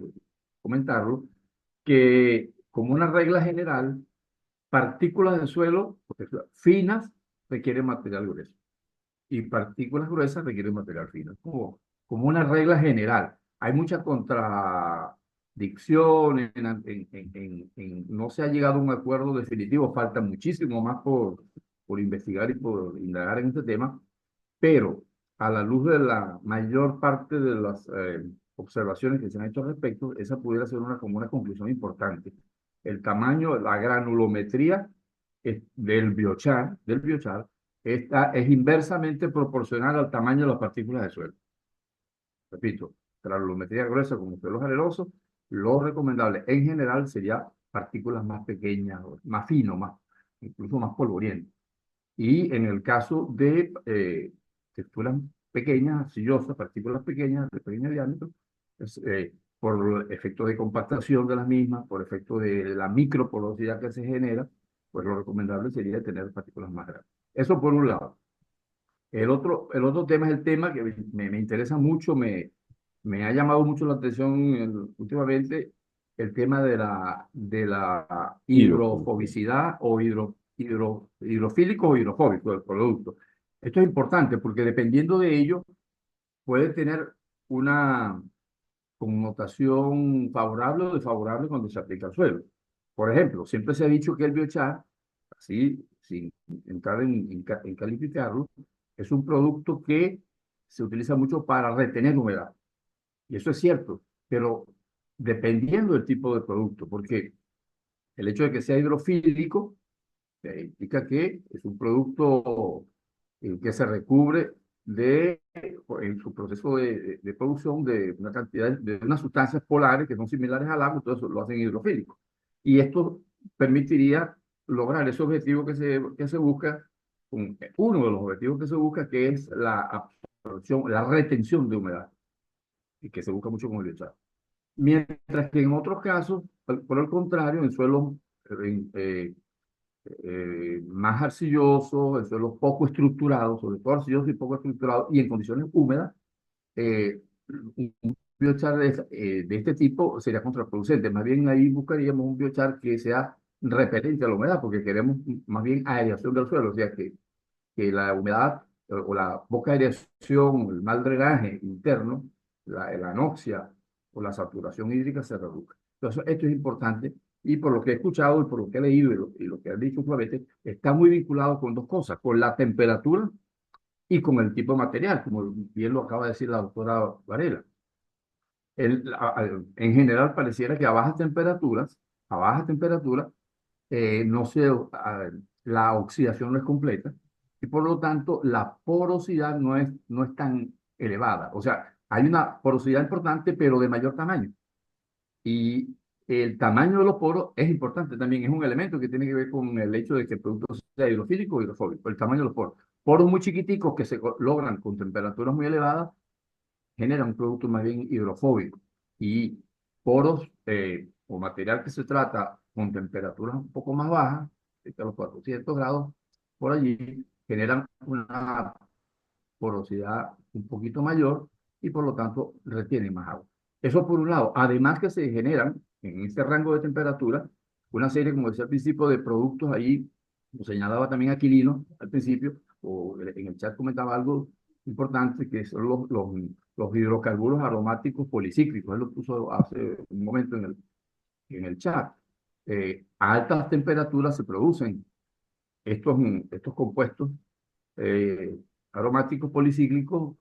comentarlo, que como una regla general, partículas del suelo porque finas requieren material grueso y partículas gruesas requieren material fino. Como una regla general. Hay mucha contradicción, no se ha llegado a un acuerdo definitivo, falta muchísimo más por investigar y por indagar en este tema, pero a la luz de la mayor parte de las observaciones que se han hecho al respecto, esa pudiera ser como una conclusión importante. El tamaño, la granulometría del biochar es inversamente proporcional al tamaño de las partículas de suelo. Repito, granulometría gruesa como suelos arenosos, lo recomendable en general sería partículas más pequeñas, más fino, incluso más polvorientas. Y en el caso de texturas pequeñas, sillosas, partículas pequeñas, de pequeño diámetro, por efecto de compactación de las mismas, por efecto de la microporosidad que se genera, pues lo recomendable sería tener partículas más grandes. Eso por un lado. El otro tema es el tema que me interesa mucho, me ha llamado mucho la atención últimamente, el tema de la hidrofobicidad o hidrofílico o hidrofóbico del producto. Esto es importante porque dependiendo de ello puede tener una connotación favorable o desfavorable cuando se aplica al suelo. Por ejemplo, siempre se ha dicho que el biochar, así, sin entrar en calificarlo, es un producto que se utiliza mucho para retener humedad. Y eso es cierto, pero dependiendo del tipo de producto, porque el hecho de que sea hidrofílico Implica que es un producto que se recubre en su proceso de producción de una cantidad de unas sustancias polares que son similares al agua, entonces lo hacen hidrofílico. Y esto permitiría lograr ese objetivo que se busca, uno de los objetivos que se busca, que es la absorción, la retención de humedad, y que se busca mucho con el biocharco. Mientras que en otros casos, por el contrario, en suelos eh, más arcillosos, en suelos poco estructurados, sobre todo arcillosos y poco estructurados, y en condiciones húmedas, un biochar de este tipo sería contraproducente. Más bien ahí buscaríamos un biochar que sea repelente a la humedad, porque queremos más bien aireación del suelo, o sea, que la humedad o la poca aireación, el mal drenaje interno, la anoxia o la saturación hídrica se reduzca. Entonces, esto es importante y por lo que he escuchado y por lo que he leído y lo que han dicho últimamente, está muy vinculado con dos cosas, con la temperatura y con el tipo de material, como bien lo acaba de decir la doctora Varela. En general pareciera que a bajas temperaturas, no se, la oxidación no es completa y por lo tanto la porosidad no es tan elevada. O sea, hay una porosidad importante, pero de mayor tamaño. Y el tamaño de los poros es importante también, es un elemento que tiene que ver con el hecho de que el producto sea hidrofílico o hidrofóbico, el tamaño de los poros. Poros muy chiquiticos que se logran con temperaturas muy elevadas generan un producto más bien hidrofóbico. Y poros o material que se trata con temperaturas un poco más bajas, de los 400 grados por allí, generan una porosidad un poquito mayor y por lo tanto retienen más agua. Eso por un lado. Además que se generan en este rango de temperatura una serie, como decía al principio, de productos ahí, como señalaba también Aquilino al principio, o en el chat comentaba algo importante, que son los hidrocarburos aromáticos policíclicos. Él lo puso hace un momento en el chat. A altas temperaturas se producen estos compuestos eh, aromáticos policíclicos,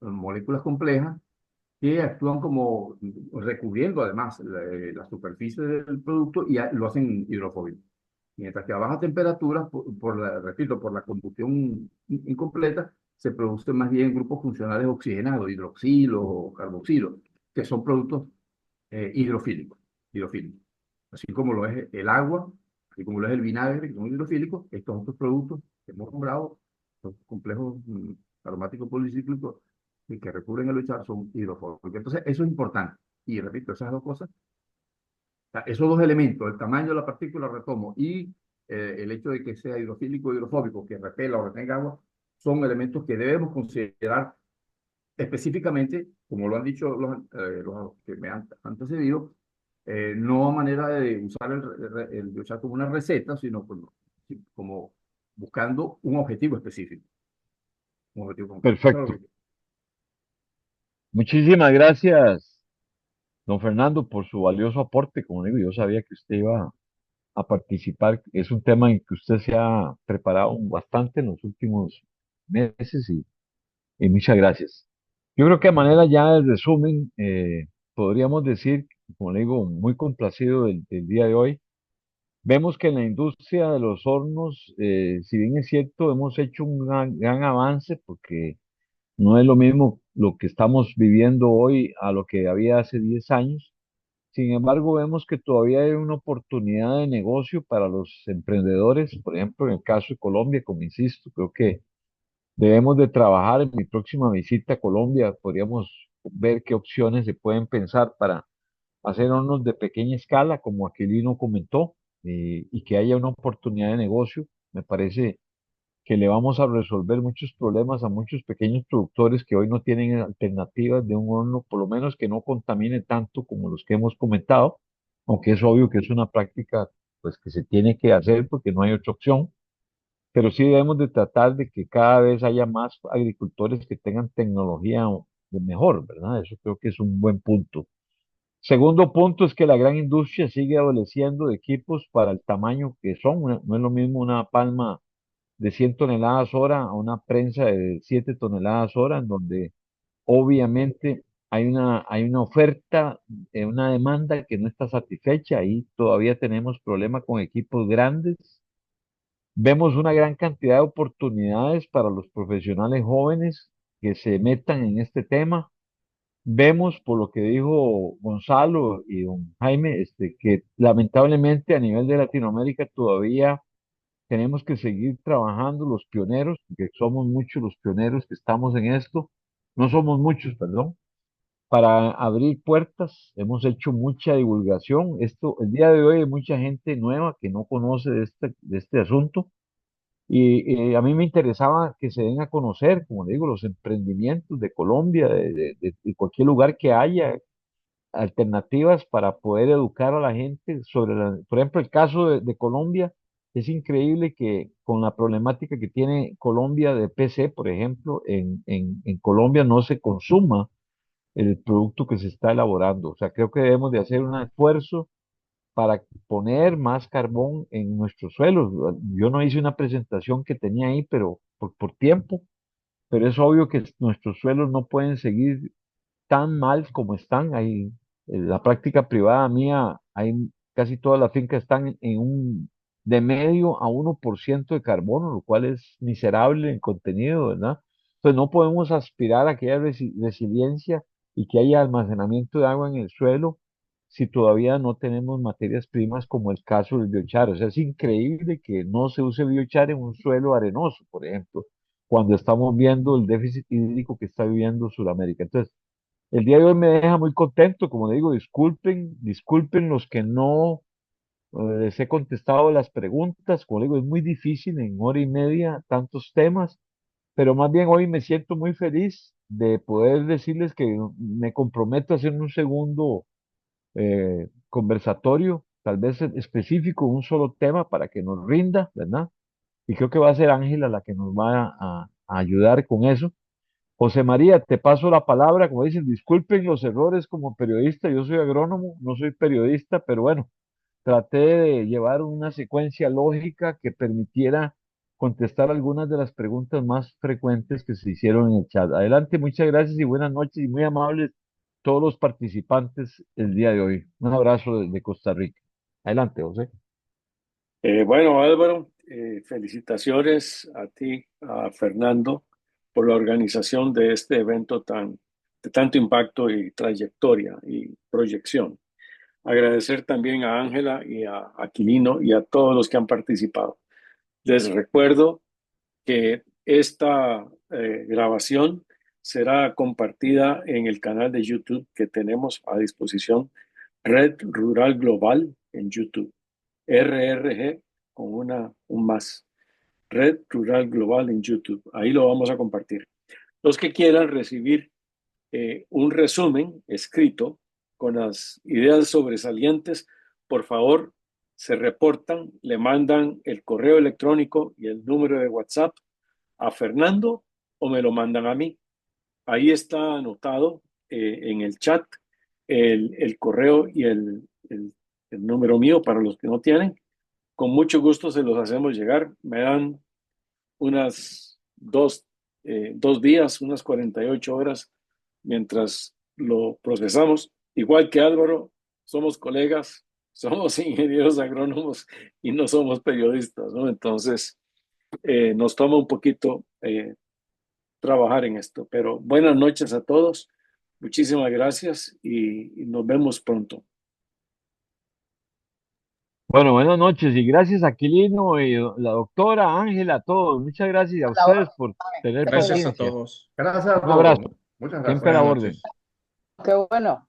moléculas complejas, que actúan como recubriendo además la superficie del producto y lo hacen hidrofóbico. Mientras que a bajas temperaturas, repito, por la combustión incompleta, se producen más bien grupos funcionales oxigenados, hidroxilo o carboxilo, que son productos hidrofílicos. Así como lo es el agua, así como lo es el vinagre, que son hidrofílicos, estos otros productos que hemos nombrado, los complejos aromáticos policíclicos y que recurren a luchar son hidrofóbicos. Entonces, eso es importante. Y repito, esas dos cosas, esos dos elementos, el tamaño de la partícula, retomo, y el hecho de que sea hidrofílico o hidrofóbico, que repela o retenga agua, son elementos que debemos considerar específicamente, como lo han dicho los que me han antecedido, no a manera de usar el biochar como una receta, sino como buscando un objetivo específico. Un objetivo concreto. Eso es lo Perfecto. Muchísimas gracias, don Fernando, por su valioso aporte. Como digo, yo sabía que usted iba a participar. Es un tema en que usted se ha preparado bastante en los últimos meses y muchas gracias. Yo creo que a manera ya de resumen, podríamos decir, como le digo, muy complacido del día de hoy. Vemos que en la industria de los hornos, si bien es cierto, hemos hecho un gran avance porque no es lo mismo lo que estamos viviendo hoy a lo que había hace 10 años. Sin embargo, vemos que todavía hay una oportunidad de negocio para los emprendedores. Por ejemplo, en el caso de Colombia, como insisto, creo que debemos de trabajar. En mi próxima visita a Colombia, podríamos ver qué opciones se pueden pensar para hacer hornos de pequeña escala, como Aquilino comentó, y que haya una oportunidad de negocio. Me parece que le vamos a resolver muchos problemas a muchos pequeños productores que hoy no tienen alternativas de un horno, por lo menos que no contamine tanto como los que hemos comentado, aunque es obvio que es una práctica pues que se tiene que hacer porque no hay otra opción, pero sí debemos de tratar de que cada vez haya más agricultores que tengan tecnología de mejor, ¿verdad? Eso creo que es un buen punto. Segundo punto es que la gran industria sigue adoleciendo de equipos para el tamaño que son. No es lo mismo una palma de 100 toneladas hora a una prensa de 7 toneladas hora, en donde obviamente hay una oferta, una demanda que no está satisfecha. Ahí todavía tenemos problemas con equipos grandes Vemos una gran cantidad de oportunidades para los profesionales jóvenes que se metan en este tema. Vemos, por lo que dijo Gonzalo y don Jaime, que lamentablemente a nivel de Latinoamérica todavía tenemos que seguir trabajando los pioneros, que somos muchos los pioneros que estamos en esto, no somos muchos, perdón, para abrir puertas. Hemos hecho mucha divulgación. Esto, el día de hoy hay mucha gente nueva que no conoce de este asunto y a mí me interesaba que se den a conocer, como le digo, los emprendimientos de Colombia, de cualquier lugar que haya alternativas para poder educar a la gente sobre, por ejemplo, el caso de Colombia. Es increíble que con la problemática que tiene Colombia de PC, por ejemplo, en Colombia no se consuma el producto que se está elaborando. O sea, creo que debemos de hacer un esfuerzo para poner más carbón en nuestros suelos. Yo no hice una presentación que tenía ahí, pero por tiempo, pero es obvio que nuestros suelos no pueden seguir tan mal como están. Ahí, en la práctica privada mía, hay casi todas las fincas están en un de medio a 1% de carbono, lo cual es miserable en contenido, ¿verdad? Entonces no podemos aspirar a que haya resiliencia y que haya almacenamiento de agua en el suelo si todavía no tenemos materias primas como el caso del biochar. O sea, es increíble que no se use biochar en un suelo arenoso, por ejemplo, cuando estamos viendo el déficit hídrico que está viviendo Sudamérica. Entonces, el día de hoy me deja muy contento, como digo, disculpen los que no les he contestado las preguntas, como digo, es muy difícil en hora y media tantos temas, pero más bien hoy me siento muy feliz de poder decirles que me comprometo a hacer un segundo conversatorio, tal vez específico, un solo tema para que nos rinda, ¿verdad? Y creo que va a ser Ángela la que nos va a ayudar con eso. José María, te paso la palabra. Como dicen, disculpen los errores como periodista. Yo soy agrónomo, no soy periodista, pero bueno, traté de llevar una secuencia lógica que permitiera contestar algunas de las preguntas más frecuentes que se hicieron en el chat. Adelante, muchas gracias y buenas noches y muy amables todos los participantes el día de hoy. Un abrazo desde Costa Rica. Adelante, José. Bueno, Álvaro, felicitaciones a ti, a Fernando, por la organización de este evento de tanto impacto y trayectoria y proyección. Agradecer también a Ángela y a Aquilino y a todos los que han participado. Les recuerdo que esta grabación será compartida en el canal de YouTube que tenemos a disposición, Red Rural Global en YouTube. RRG con un más. Red Rural Global en YouTube. Ahí lo vamos a compartir. Los que quieran recibir un resumen escrito con las ideas sobresalientes, por favor, se reportan, le mandan el correo electrónico y el número de WhatsApp a Fernando o me lo mandan a mí. Ahí está anotado en el chat el correo y el número mío para los que no tienen. Con mucho gusto se los hacemos llegar. Me dan unas dos días, unas 48 horas mientras lo procesamos. Igual que Álvaro, somos colegas, somos ingenieros agrónomos y no somos periodistas, ¿no? Entonces, nos toma un poquito trabajar en esto. Pero buenas noches a todos. Muchísimas gracias y nos vemos pronto. Bueno, buenas noches y gracias a Aquilino y la doctora Ángela, a todos. Muchas gracias a ustedes por tener Gracias a paciencia. todos. Gracias a Un abrazo, todos. Muchas siempre a gracias. la Buenas orden. noches. Qué bueno.